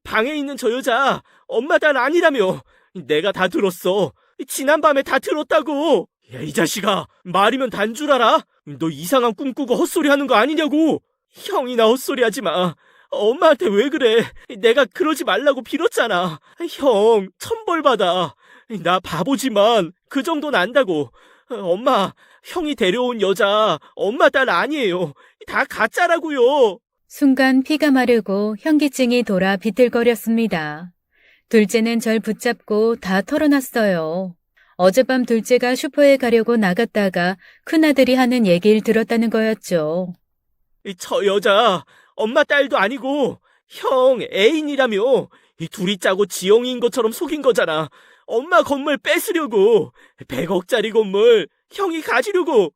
방에 있는 저 여자 엄마 딸 아니라며. 내가 다 들었어. 지난밤에 다 들었다고. 야, 이 자식아, 말이면 단 줄 알아? 너 이상한 꿈 꾸고 헛소리 하는 거 아니냐고. 형이나 헛소리 하지 마. 엄마한테 왜 그래? 내가 그러지 말라고 빌었잖아. 형, 천벌 받아. 나 바보지만 그 정도는 안다고. 엄마, 형이 데려온 여자 엄마 딸 아니에요. 다 가짜라고요. 순간 피가 마르고 현기증이 돌아 비틀거렸습니다. 둘째는 절 붙잡고 다 털어놨어요. 어젯밤 둘째가 슈퍼에 가려고 나갔다가 큰아들이 하는 얘기를 들었다는 거였죠. 저 여자 엄마 딸도 아니고 형 애인이라며. 둘이 짜고 지영이인 것처럼 속인 거잖아. 엄마 건물 뺏으려고. 100억짜리 건물 형이 가지려고.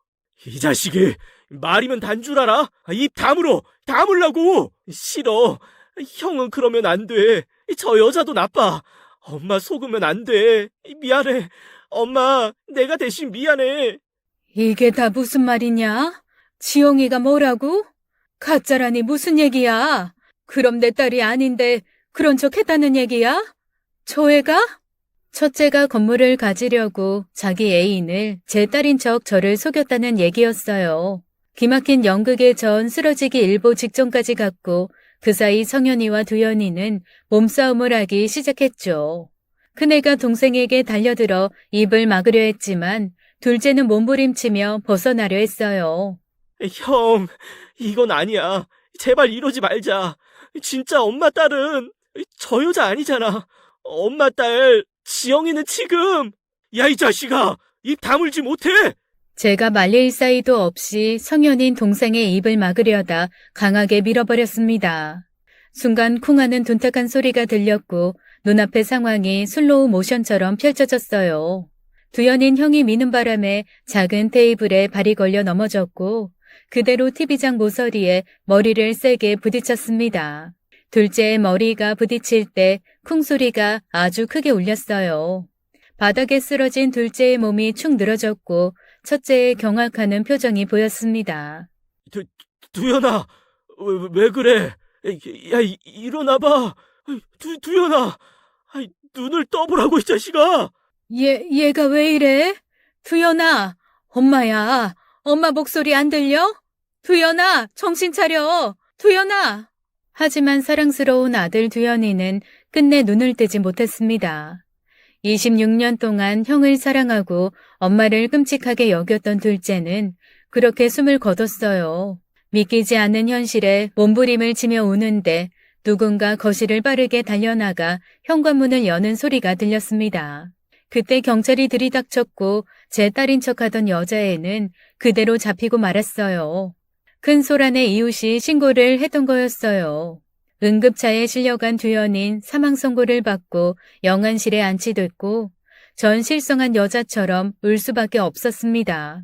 이 자식이 말이면 단 줄 알아? 입 다물라고. 싫어. 형은 그러면 안 돼. 저 여자도 나빠. 엄마 속으면 안 돼. 미안해. 엄마, 내가 대신 미안해. 이게 다 무슨 말이냐? 지영이가 뭐라고? 가짜라니 무슨 얘기야? 그럼 내 딸이 아닌데 그런 척 했다는 얘기야? 저 애가? 첫째가 건물을 가지려고 자기 애인을 제 딸인 척 저를 속였다는 얘기였어요. 기막힌 연극의 전 쓰러지기 일보 직전까지 갔고 그 사이 성현이와 두현이는 몸싸움을 하기 시작했죠. 큰애가 동생에게 달려들어 입을 막으려 했지만 둘째는 몸부림치며 벗어나려 했어요. 형, 이건 아니야. 제발 이러지 말자. 진짜 엄마 딸은 저 여자 아니잖아. 엄마 딸 지영이는 지금 야, 이 자식아! 입 다물지 못해! 제가 말릴 사이도 없이 성현인 동생의 입을 막으려다 강하게 밀어버렸습니다. 순간 쿵 하는 둔탁한 소리가 들렸고 눈앞의 상황이 슬로우 모션처럼 펼쳐졌어요. 두현인 형이 미는 바람에 작은 테이블에 발이 걸려 넘어졌고 그대로 TV장 모서리에 머리를 세게 부딪혔습니다. 둘째의 머리가 부딪힐 때 쿵 소리가 아주 크게 울렸어요. 바닥에 쓰러진 둘째의 몸이 축 늘어졌고 첫째의 경악하는 표정이 보였습니다. 두현아, 왜 그래? 야, 일어나봐. 두현아, 눈을 떠보라고, 이 자식아. 얘가 왜 이래? 두현아, 엄마야, 엄마 목소리 안 들려? 두현아, 정신 차려. 두현아. 하지만 사랑스러운 아들 두현이는 끝내 눈을 뜨지 못했습니다. 26년 동안 형을 사랑하고 엄마를 끔찍하게 여겼던 둘째는 그렇게 숨을 거뒀어요. 믿기지 않는 현실에 몸부림을 치며 우는데 누군가 거실을 빠르게 달려나가 현관문을 여는 소리가 들렸습니다. 그때 경찰이 들이닥쳤고 제 딸인 척하던 여자애는 그대로 잡히고 말았어요. 큰 소란에 이웃이 신고를 했던 거였어요. 응급차에 실려간 두현인 사망 선고를 받고 영안실에 안치됐고 전 실성한 여자처럼 울 수밖에 없었습니다.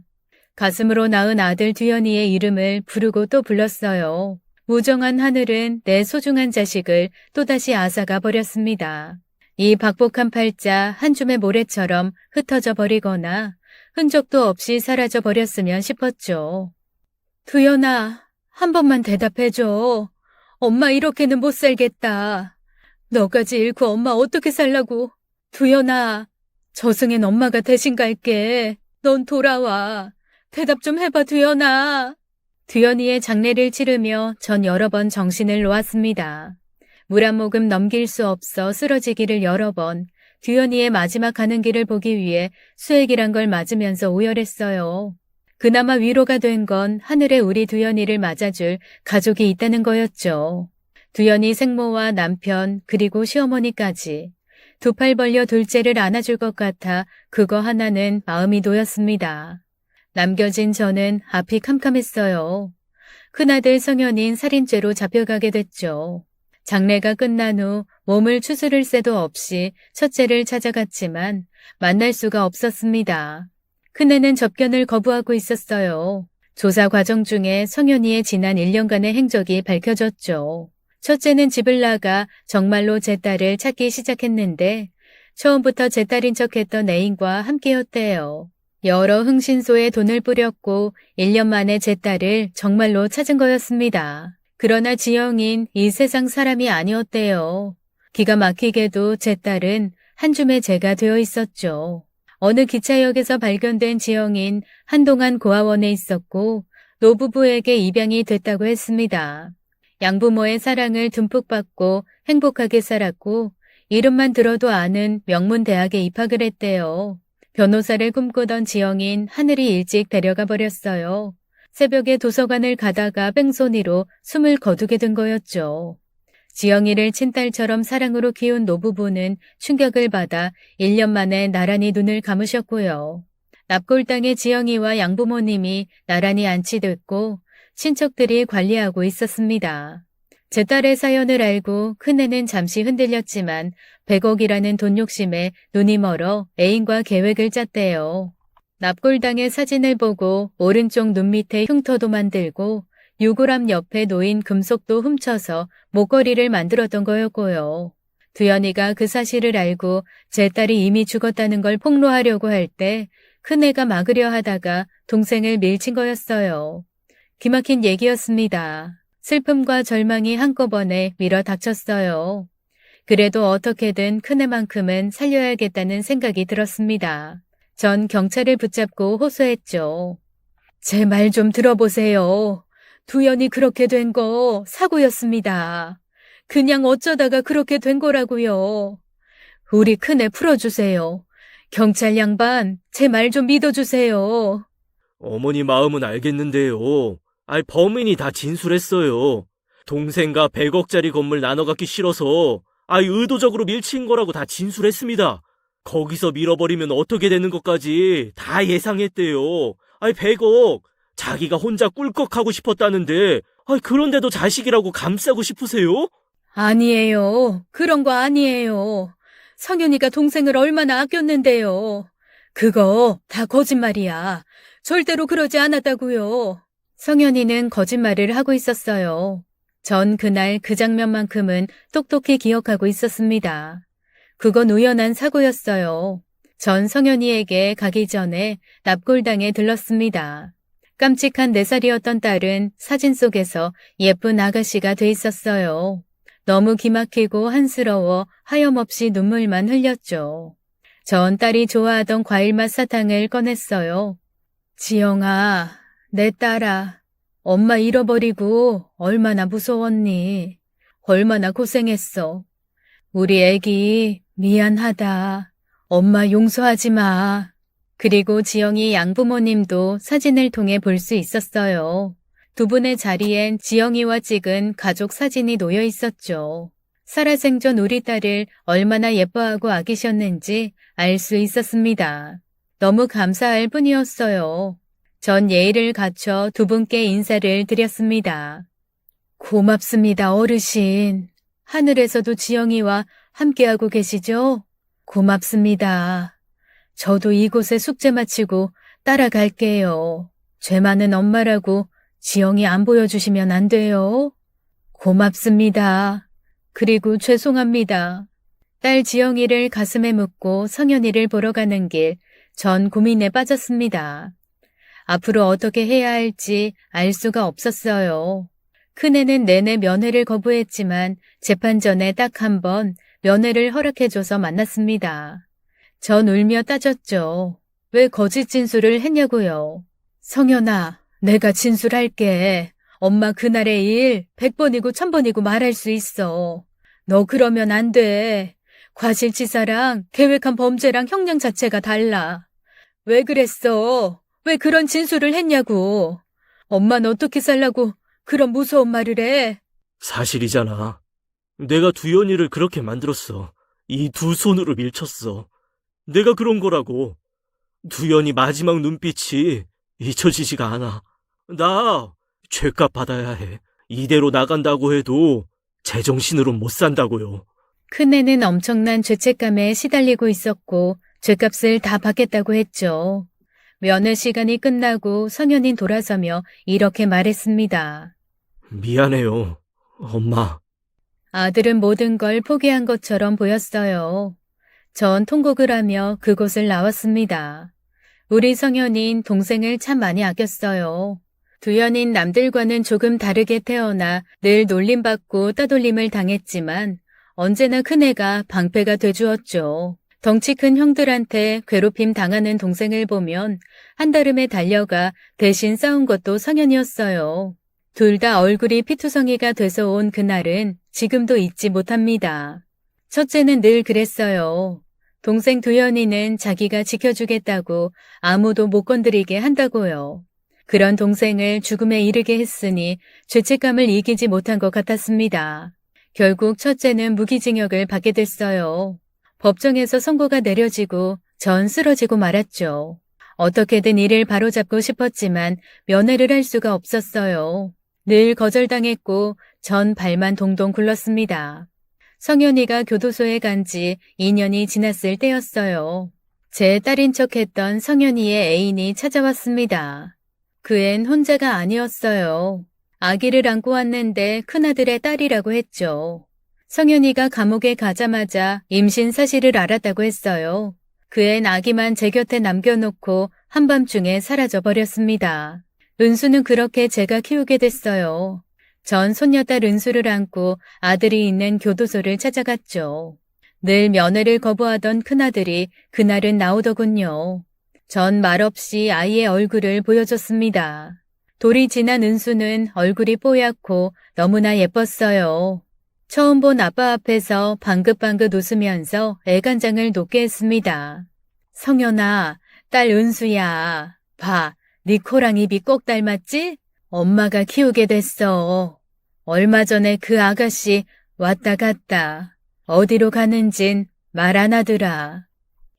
가슴으로 낳은 아들 두현이의 이름을 부르고 또 불렀어요. 무정한 하늘은 내 소중한 자식을 또다시 앗아가 버렸습니다. 이 박복한 팔자 한 줌의 모래처럼 흩어져 버리거나 흔적도 없이 사라져 버렸으면 싶었죠. 두현아, 한 번만 대답해줘. 엄마 이렇게는 못 살겠다. 너까지 잃고 엄마 어떻게 살라고. 두현아, 저승엔 엄마가 대신 갈게. 넌 돌아와. 대답 좀 해봐, 두현아. 두현이의 장례를 치르며 전 여러 번 정신을 놓았습니다. 물 한 모금 넘길 수 없어 쓰러지기를 여러 번, 두현이의 마지막 가는 길을 보기 위해 수액이란 걸 맞으면서 오열했어요. 그나마 위로가 된 건 하늘에 우리 두현이를 맞아줄 가족이 있다는 거였죠. 두현이 생모와 남편 그리고 시어머니까지 두 팔 벌려 둘째를 안아줄 것 같아 그거 하나는 마음이 놓였습니다. 남겨진 저는 앞이 캄캄했어요. 큰아들 성현인 살인죄로 잡혀가게 됐죠. 장례가 끝난 후 몸을 추스를 새도 없이 첫째를 찾아갔지만 만날 수가 없었습니다. 큰애는 접견을 거부하고 있었어요. 조사 과정 중에 성현이의 지난 1년간의 행적이 밝혀졌죠. 첫째는 집을 나가 정말로 제 딸을 찾기 시작했는데 처음부터 제 딸인 척했던 애인과 함께였대요. 여러 흥신소에 돈을 뿌렸고 1년 만에 제 딸을 정말로 찾은 거였습니다. 그러나 지영인 이 세상 사람이 아니었대요. 기가 막히게도 제 딸은 한 줌의 죄가 되어 있었죠. 어느 기차역에서 발견된 지영인 한동안 고아원에 있었고 노부부에게 입양이 됐다고 했습니다. 양부모의 사랑을 듬뿍 받고 행복하게 살았고 이름만 들어도 아는 명문 대학에 입학을 했대요. 변호사를 꿈꾸던 지영인 하늘이 일찍 데려가 버렸어요. 새벽에 도서관을 가다가 뺑소니로 숨을 거두게 된 거였죠. 지영이를 친딸처럼 사랑으로 키운 노부부는 충격을 받아 1년 만에 나란히 눈을 감으셨고요. 납골당의 지영이와 양부모님이 나란히 안치됐고 친척들이 관리하고 있었습니다. 제 딸의 사연을 알고 큰애는 잠시 흔들렸지만 100억이라는 돈 욕심에 눈이 멀어 애인과 계획을 짰대요. 납골당의 사진을 보고 오른쪽 눈 밑에 흉터도 만들고 유골함 옆에 놓인 금속도 훔쳐서 목걸이를 만들었던 거였고요. 두현이가 그 사실을 알고 제 딸이 이미 죽었다는 걸 폭로하려고 할 때 큰애가 막으려 하다가 동생을 밀친 거였어요. 기막힌 얘기였습니다. 슬픔과 절망이 한꺼번에 밀어 닥쳤어요. 그래도 어떻게든 큰애만큼은 살려야겠다는 생각이 들었습니다. 전 경찰을 붙잡고 호소했죠. 제 말 좀 들어보세요. 두현이 그렇게 된 거 사고였습니다. 그냥 어쩌다가 그렇게 된 거라고요. 우리 큰애 풀어주세요. 경찰 양반, 제 말 좀 믿어주세요. 어머니 마음은 알겠는데요. 범인이 다 진술했어요. 동생과 100억짜리 건물 나눠 갖기 싫어서 의도적으로 밀친 거라고 다 진술했습니다. 거기서 밀어버리면 어떻게 되는 것까지 다 예상했대요. 100억. 자기가 혼자 꿀꺽하고 싶었다는데, 그런데도 자식이라고 감싸고 싶으세요? 아니에요. 그런 거 아니에요. 성현이가 동생을 얼마나 아꼈는데요. 그거 다 거짓말이야. 절대로 그러지 않았다고요. 성현이는 거짓말을 하고 있었어요. 전 그날 그 장면만큼은 똑똑히 기억하고 있었습니다. 그건 우연한 사고였어요. 전 성현이에게 가기 전에 납골당에 들렀습니다. 깜찍한 4살이었던 딸은 사진 속에서 예쁜 아가씨가 돼 있었어요. 너무 기막히고 한스러워 하염없이 눈물만 흘렸죠. 전 딸이 좋아하던 과일맛 사탕을 꺼냈어요. 지영아, 내 딸아, 엄마 잃어버리고 얼마나 무서웠니? 얼마나 고생했어. 우리 애기 미안하다. 엄마 용서하지 마. 그리고 지영이 양부모님도 사진을 통해 볼 수 있었어요. 두 분의 자리엔 지영이와 찍은 가족 사진이 놓여 있었죠. 살아생전 우리 딸을 얼마나 예뻐하고 아끼셨는지 알 수 있었습니다. 너무 감사할 뿐이었어요. 전 예의를 갖춰 두 분께 인사를 드렸습니다. 고맙습니다, 어르신. 하늘에서도 지영이와 함께하고 계시죠? 고맙습니다. 저도 이곳에 숙제 마치고 따라갈게요. 죄 많은 엄마라고 지영이 안 보여주시면 안 돼요. 고맙습니다. 그리고 죄송합니다. 딸 지영이를 가슴에 묻고 성현이를 보러 가는 길, 전 고민에 빠졌습니다. 앞으로 어떻게 해야 할지 알 수가 없었어요. 큰애는 내내 면회를 거부했지만 재판 전에 딱 한 번 면회를 허락해줘서 만났습니다. 전 울며 따졌죠. 왜 거짓 진술을 했냐고요. 성현아, 내가 진술할게. 엄마 그날의 일 100번이고 1000번이고 말할 수 있어. 너 그러면 안 돼. 과실치사랑 계획한 범죄랑 형량 자체가 달라. 왜 그랬어? 왜 그런 진술을 했냐고. 엄마는 어떻게 살라고 그런 무서운 말을 해? 사실이잖아. 내가 두현이를 그렇게 만들었어. 이 두 손으로 밀쳤어. 내가 그런 거라고. 두현이 마지막 눈빛이 잊혀지지가 않아. 나 죄값 받아야 해. 이대로 나간다고 해도 제정신으로 못 산다고요. 큰애는 엄청난 죄책감에 시달리고 있었고 죄값을 다 받겠다고 했죠. 면회 시간이 끝나고 성현이 돌아서며 이렇게 말했습니다. 미안해요, 엄마. 아들은 모든 걸 포기한 것처럼 보였어요. 전 통곡을 하며 그곳을 나왔습니다. 우리 성현인 동생을 참 많이 아꼈어요. 두현인 남들과는 조금 다르게 태어나 늘 놀림받고 따돌림을 당했지만 언제나 큰애가 방패가 돼주었죠. 덩치 큰 형들한테 괴롭힘 당하는 동생을 보면 한달음에 달려가 대신 싸운 것도 성현이었어요. 둘 다 얼굴이 피투성이가 돼서 온 그날은 지금도 잊지 못합니다. 첫째는 늘 그랬어요. 동생 두현이는 자기가 지켜주겠다고 아무도 못 건드리게 한다고요. 그런 동생을 죽음에 이르게 했으니 죄책감을 이기지 못한 것 같았습니다. 결국 첫째는 무기징역을 받게 됐어요. 법정에서 선고가 내려지고 전 쓰러지고 말았죠. 어떻게든 이를 바로잡고 싶었지만 면회를 할 수가 없었어요. 늘 거절당했고 전 발만 동동 굴렀습니다. 성현이가 교도소에 간 지 2년이 지났을 때였어요. 제 딸인 척했던 성현이의 애인이 찾아왔습니다. 그 앤 혼자가 아니었어요. 아기를 안고 왔는데 큰아들의 딸이라고 했죠. 성현이가 감옥에 가자마자 임신 사실을 알았다고 했어요. 그 앤 아기만 제 곁에 남겨놓고 한밤중에 사라져버렸습니다. 은수는 그렇게 제가 키우게 됐어요. 전 손녀딸 은수를 안고 아들이 있는 교도소를 찾아갔죠. 늘 면회를 거부하던 큰아들이 그날은 나오더군요. 전 말없이 아이의 얼굴을 보여줬습니다. 돌이 지난 은수는 얼굴이 뽀얗고 너무나 예뻤어요. 처음 본 아빠 앞에서 방긋방긋 웃으면서 애간장을 녹게 했습니다. 성현아, 딸 은수야. 봐, 네 코랑 입이 꼭 닮았지? 엄마가 키우게 됐어. 얼마 전에 그 아가씨 왔다 갔다. 어디로 가는진 말 안 하더라.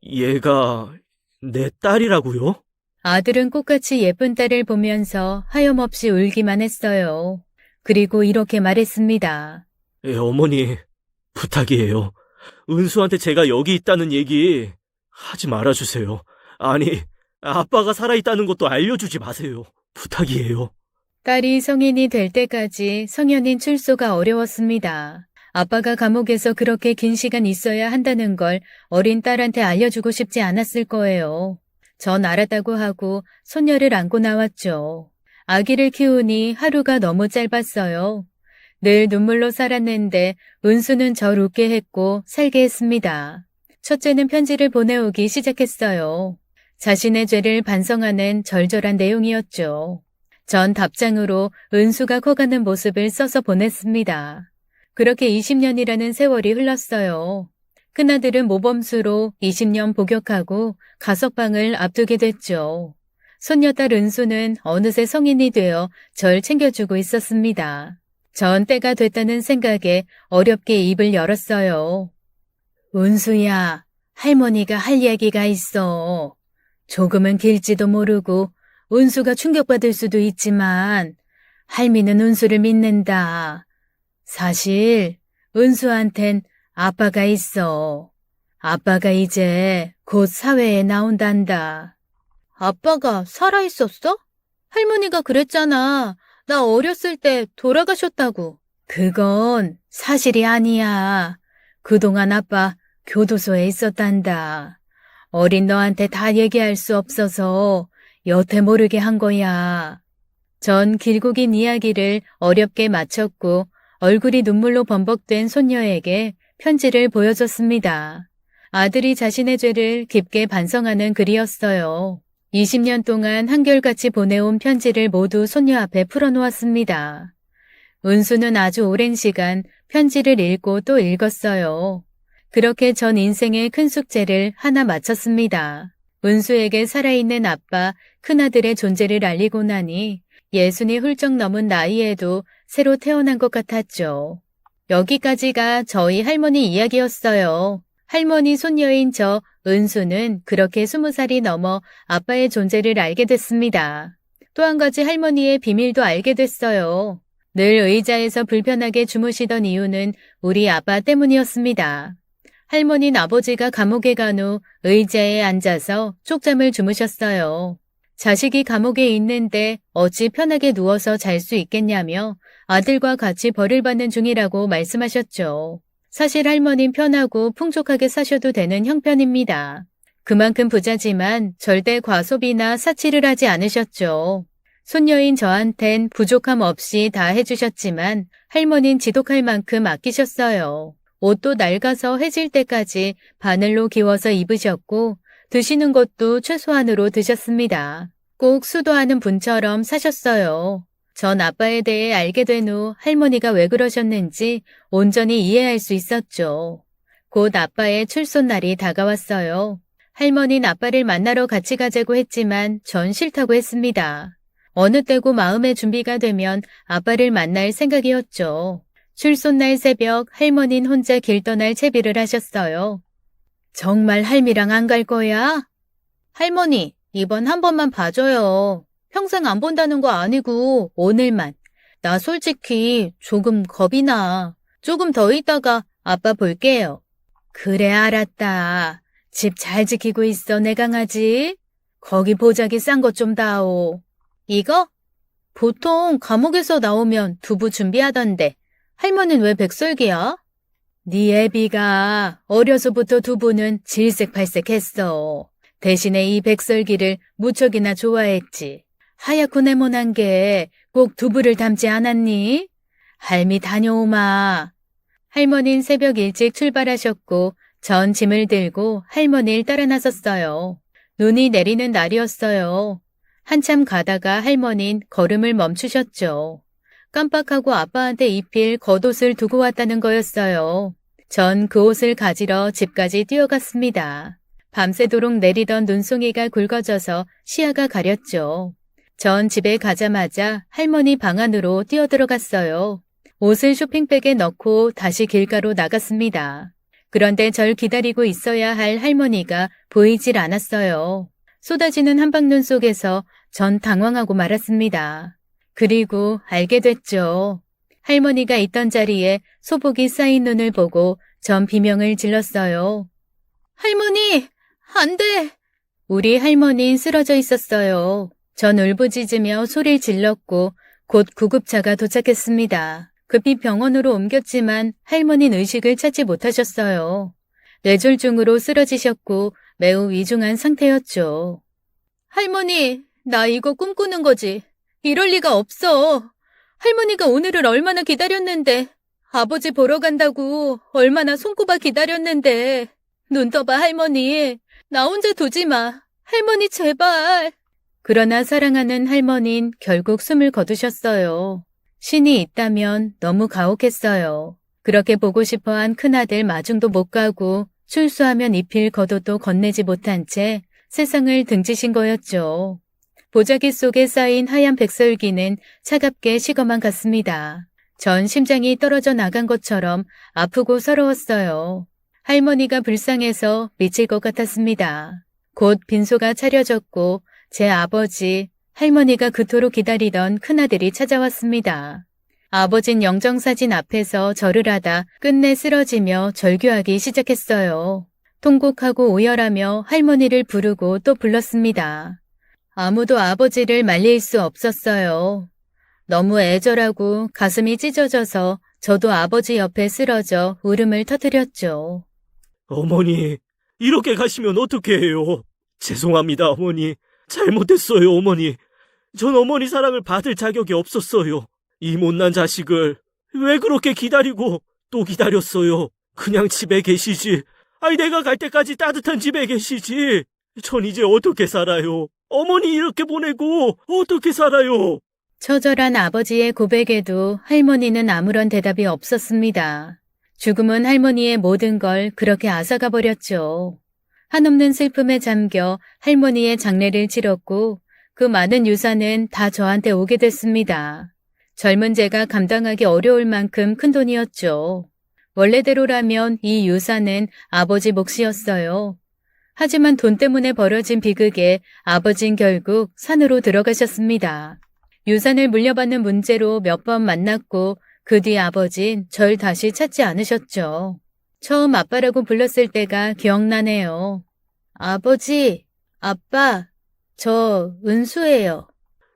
얘가 내 딸이라고요? 아들은 꽃같이 예쁜 딸을 보면서 하염없이 울기만 했어요. 그리고 이렇게 말했습니다. 예, 어머니, 부탁이에요. 은수한테 제가 여기 있다는 얘기 하지 말아주세요. 아니, 아빠가 살아있다는 것도 알려주지 마세요. 부탁이에요. 딸이 성인이 될 때까지 성현인 출소가 어려웠습니다. 아빠가 감옥에서 그렇게 긴 시간 있어야 한다는 걸 어린 딸한테 알려주고 싶지 않았을 거예요. 전 알았다고 하고 손녀를 안고 나왔죠. 아기를 키우니 하루가 너무 짧았어요. 늘 눈물로 살았는데 은수는 절 웃게 했고 살게 했습니다. 첫째는 편지를 보내오기 시작했어요. 자신의 죄를 반성하는 절절한 내용이었죠. 전 답장으로 은수가 커가는 모습을 써서 보냈습니다. 그렇게 20년이라는 세월이 흘렀어요. 큰아들은 모범수로 20년 복역하고 가석방을 앞두게 됐죠. 손녀딸 은수는 어느새 성인이 되어 절 챙겨주고 있었습니다. 전 때가 됐다는 생각에 어렵게 입을 열었어요. 은수야, 할머니가 할 얘기가 있어. 조금은 길지도 모르고 은수가 충격받을 수도 있지만 할미는 은수를 믿는다. 사실 은수한텐 아빠가 있어. 아빠가 이제 곧 사회에 나온단다. 아빠가 살아있었어? 할머니가 그랬잖아. 나 어렸을 때 돌아가셨다고. 그건 사실이 아니야. 그동안 아빠 교도소에 있었단다. 어린 너한테 다 얘기할 수 없어서 여태 모르게 한 거야. 전 길고 긴 이야기를 어렵게 마쳤고 얼굴이 눈물로 범벅된 손녀에게 편지를 보여줬습니다. 아들이 자신의 죄를 깊게 반성하는 글이었어요. 20년 동안 한결같이 보내온 편지를 모두 손녀 앞에 풀어놓았습니다. 은수는 아주 오랜 시간 편지를 읽고 또 읽었어요. 그렇게 전 인생의 큰 숙제를 하나 마쳤습니다. 은수에게 살아있는 아빠, 큰아들의 존재를 알리고 나니 예순이 훌쩍 넘은 나이에도 새로 태어난 것 같았죠. 여기까지가 저희 할머니 이야기였어요. 할머니 손녀인 저 은수는 그렇게 20살이 넘어 아빠의 존재를 알게 됐습니다. 또 한 가지 할머니의 비밀도 알게 됐어요. 늘 의자에서 불편하게 주무시던 이유는 우리 아빠 때문이었습니다. 할머니는 아버지가 감옥에 간 후 의자에 앉아서 쪽잠을 주무셨어요. 자식이 감옥에 있는데 어찌 편하게 누워서 잘 수 있겠냐며 아들과 같이 벌을 받는 중이라고 말씀하셨죠. 사실 할머니는 편하고 풍족하게 사셔도 되는 형편입니다. 그만큼 부자지만 절대 과소비나 사치를 하지 않으셨죠. 손녀인 저한텐 부족함 없이 다 해주셨지만 할머니는 지독할 만큼 아끼셨어요. 옷도 낡아서 해질 때까지 바늘로 기워서 입으셨고 드시는 것도 최소한으로 드셨습니다. 꼭 수도하는 분처럼 사셨어요. 전 아빠에 대해 알게 된 후 할머니가 왜 그러셨는지 온전히 이해할 수 있었죠. 곧 아빠의 출소날이 다가왔어요. 할머니는 아빠를 만나러 같이 가자고 했지만 전 싫다고 했습니다. 어느 때고 마음의 준비가 되면 아빠를 만날 생각이었죠. 출소날 새벽 할머니는 혼자 길 떠날 채비를 하셨어요. 정말 할미랑 안 갈 거야? 할머니, 이번 한 번만 봐줘요. 평생 안 본다는 거 아니고 오늘만. 나 솔직히 조금 겁이 나. 조금 더 있다가 아빠 볼게요. 그래, 알았다. 집 잘 지키고 있어, 내 강아지. 거기 보자기 싼 것 좀 다오. 이거? 보통 감옥에서 나오면 두부 준비하던데. 할머니는 왜 백설기야? 네 애비가 어려서부터 두부는 질색팔색했어. 대신에 이 백설기를 무척이나 좋아했지. 하얗고 네모난 게 꼭 두부를 닮지 않았니? 할미 다녀오마. 할머니는 새벽 일찍 출발하셨고 전 짐을 들고 할머니를 따라 나섰어요. 눈이 내리는 날이었어요. 한참 가다가 할머니는 걸음을 멈추셨죠. 깜빡하고 아빠한테 입힐 겉옷을 두고 왔다는 거였어요. 전 그 옷을 가지러 집까지 뛰어갔습니다. 밤새도록 내리던 눈송이가 굵어져서 시야가 가렸죠. 전 집에 가자마자 할머니 방 안으로 뛰어들어갔어요. 옷을 쇼핑백에 넣고 다시 길가로 나갔습니다. 그런데 절 기다리고 있어야 할 할머니가 보이질 않았어요. 쏟아지는 한방눈 속에서 전 당황하고 말았습니다. 그리고 알게 됐죠. 할머니가 있던 자리에 소복이 쌓인 눈을 보고 전 비명을 질렀어요. 할머니, 안 돼! 우리 할머니는 쓰러져 있었어요. 전 울부짖으며 소리를 질렀고 곧 구급차가 도착했습니다. 급히 병원으로 옮겼지만 할머니는 의식을 찾지 못하셨어요. 뇌졸중으로 쓰러지셨고 매우 위중한 상태였죠. 할머니, 나 이거 꿈꾸는 거지. 이럴 리가 없어. 할머니가 오늘을 얼마나 기다렸는데, 아버지 보러 간다고 얼마나 손꼽아 기다렸는데. 눈 떠봐, 할머니. 나 혼자 두지 마. 할머니, 제발. 그러나 사랑하는 할머니는 결국 숨을 거두셨어요. 신이 있다면 너무 가혹했어요. 그렇게 보고 싶어한 큰아들 마중도 못 가고 출소하면 입힐 겉옷도 건네지 못한 채 세상을 등지신 거였죠. 보자기 속에 쌓인 하얀 백설기는 차갑게 식어만 갔습니다. 전 심장이 떨어져 나간 것처럼 아프고 서러웠어요. 할머니가 불쌍해서 미칠 것 같았습니다. 곧 빈소가 차려졌고 제 아버지, 할머니가 그토록 기다리던 큰아들이 찾아왔습니다. 아버진 영정사진 앞에서 절을 하다 끝내 쓰러지며 절규하기 시작했어요. 통곡하고 오열하며 할머니를 부르고 또 불렀습니다. 아무도 아버지를 말릴 수 없었어요. 너무 애절하고 가슴이 찢어져서 저도 아버지 옆에 쓰러져 울음을 터뜨렸죠. 어머니, 이렇게 가시면 어떻게 해요? 죄송합니다, 어머니. 잘못했어요, 어머니. 전 어머니 사랑을 받을 자격이 없었어요. 이 못난 자식을 왜 그렇게 기다리고 또 기다렸어요. 그냥 집에 계시지. 아니, 내가 갈 때까지 따뜻한 집에 계시지. 전 이제 어떻게 살아요? 어머니 이렇게 보내고 어떻게 살아요? 처절한 아버지의 고백에도 할머니는 아무런 대답이 없었습니다. 죽음은 할머니의 모든 걸 그렇게 앗아가 버렸죠. 한없는 슬픔에 잠겨 할머니의 장례를 치렀고 그 많은 유산은 다 저한테 오게 됐습니다. 젊은 제가 감당하기 어려울 만큼 큰 돈이었죠. 원래대로라면 이 유산은 아버지 몫이었어요. 하지만 돈 때문에 벌어진 비극에 아버진 결국 산으로 들어가셨습니다. 유산을 물려받는 문제로 몇 번 만났고 그 뒤 아버진 절 다시 찾지 않으셨죠. 처음 아빠라고 불렀을 때가 기억나네요. 아버지, 아빠, 저 은수예요.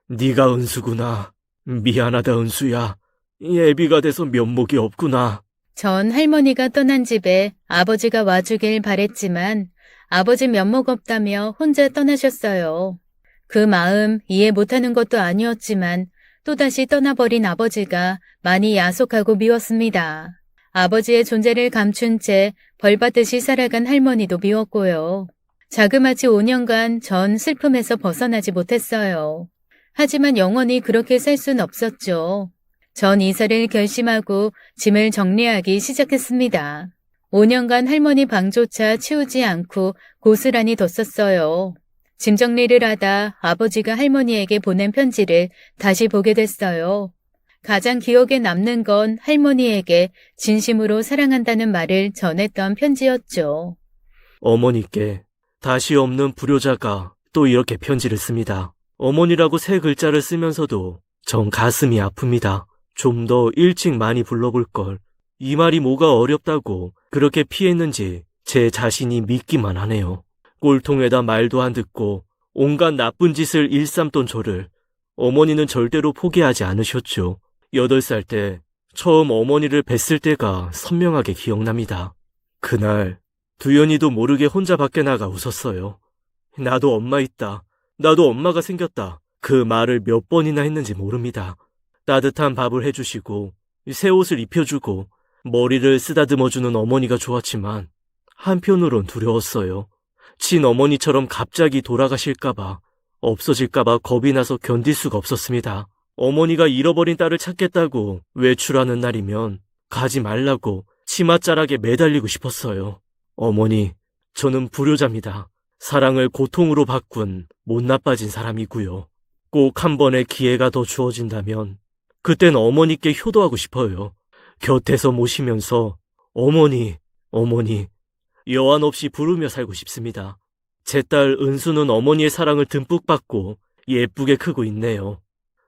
네가 은수구나. 미안하다, 은수야. 애비가 돼서 면목이 없구나. 전 할머니가 떠난 집에 아버지가 와주길 바랬지만 아버지 면목 없다며 혼자 떠나셨어요. 그 마음 이해 못하는 것도 아니었지만 또다시 떠나버린 아버지가 많이 야속하고 미웠습니다. 아버지의 존재를 감춘 채 벌받듯이 살아간 할머니도 미웠고요. 자그마치 5년간 전 슬픔에서 벗어나지 못했어요. 하지만 영원히 그렇게 살 순 없었죠. 전 이사를 결심하고 짐을 정리하기 시작했습니다. 5년간 할머니 방조차 치우지 않고 고스란히 뒀었어요. 짐 정리를 하다 아버지가 할머니에게 보낸 편지를 다시 보게 됐어요. 가장 기억에 남는 건 할머니에게 진심으로 사랑한다는 말을 전했던 편지였죠. 어머니께 다시 없는 불효자가 또 이렇게 편지를 씁니다. 어머니라고 세 글자를 쓰면서도 전 가슴이 아픕니다. 좀 더 일찍 많이 불러볼 걸. 이 말이 뭐가 어렵다고 그렇게 피했는지 제 자신이 믿기만 하네요. 꼴통에다 말도 안 듣고 온갖 나쁜 짓을 일삼던 저를 어머니는 절대로 포기하지 않으셨죠. 8살 때 처음 어머니를 뵀을 때가 선명하게 기억납니다. 그날 두연이도 모르게 혼자 밖에 나가 웃었어요. 나도 엄마 있다. 나도 엄마가 생겼다. 그 말을 몇 번이나 했는지 모릅니다. 따뜻한 밥을 해주시고 새 옷을 입혀주고 머리를 쓰다듬어주는 어머니가 좋았지만 한편으론 두려웠어요. 친어머니처럼 갑자기 돌아가실까봐, 없어질까봐 겁이 나서 견딜 수가 없었습니다. 어머니가 잃어버린 딸을 찾겠다고 외출하는 날이면 가지 말라고 치맛자락에 매달리고 싶었어요. 어머니, 저는 불효자입니다. 사랑을 고통으로 바꾼 못 나빠진 사람이고요. 꼭 한 번의 기회가 더 주어진다면 그땐 어머니께 효도하고 싶어요. 곁에서 모시면서 어머니, 어머니, 여한 없이 부르며 살고 싶습니다. 제 딸 은수는 어머니의 사랑을 듬뿍 받고 예쁘게 크고 있네요.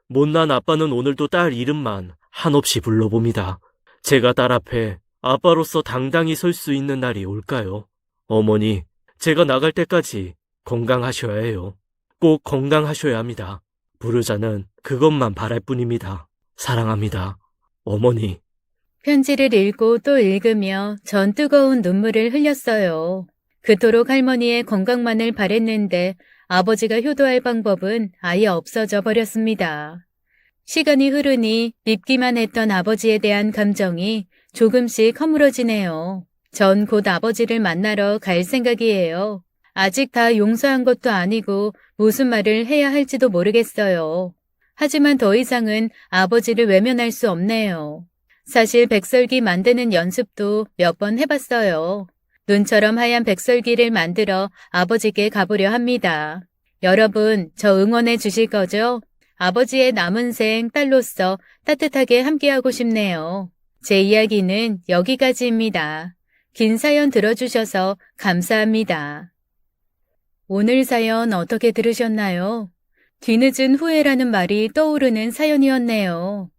못난 아빠는 오늘도 딸 이름만 한없이 불러봅니다. 제가 딸 앞에 아빠로서 당당히 설 수 있는 날이 올까요? 어머니, 제가 나갈 때까지 건강하셔야 해요. 꼭 건강하셔야 합니다. 부르자는 그것만 바랄 뿐입니다. 사랑합니다. 어머니. 편지를 읽고 또 읽으며 전 뜨거운 눈물을 흘렸어요. 그토록 할머니의 건강만을 바랬는데 아버지가 효도할 방법은 아예 없어져 버렸습니다. 시간이 흐르니 밉기만 했던 아버지에 대한 감정이 조금씩 허물어지네요. 전 곧 아버지를 만나러 갈 생각이에요. 아직 다 용서한 것도 아니고 무슨 말을 해야 할지도 모르겠어요. 하지만 더 이상은 아버지를 외면할 수 없네요. 사실 백설기 만드는 연습도 몇 번 해봤어요. 눈처럼 하얀 백설기를 만들어 아버지께 가보려 합니다. 여러분, 저 응원해 주실 거죠? 아버지의 남은 생 딸로서 따뜻하게 함께하고 싶네요. 제 이야기는 여기까지입니다. 긴 사연 들어주셔서 감사합니다. 오늘 사연 어떻게 들으셨나요? 뒤늦은 후회라는 말이 떠오르는 사연이었네요.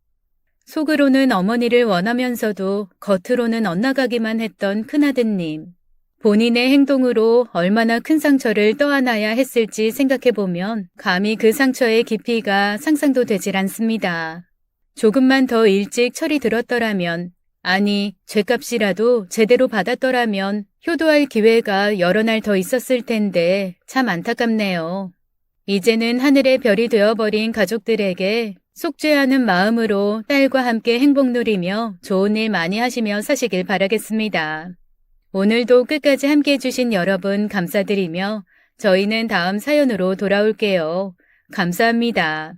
속으로는 어머니를 원하면서도 겉으로는 엇나가기만 했던 큰아드님. 본인의 행동으로 얼마나 큰 상처를 떠안아야 했을지 생각해보면 감히 그 상처의 깊이가 상상도 되질 않습니다. 조금만 더 일찍 철이 들었더라면, 아니, 죗값이라도 제대로 받았더라면 효도할 기회가 여러 날 더 있었을 텐데 참 안타깝네요. 이제는 하늘의 별이 되어버린 가족들에게 속죄하는 마음으로 딸과 함께 행복 누리며 좋은 일 많이 하시며 사시길 바라겠습니다. 오늘도 끝까지 함께 해주신 여러분 감사드리며 저희는 다음 사연으로 돌아올게요. 감사합니다.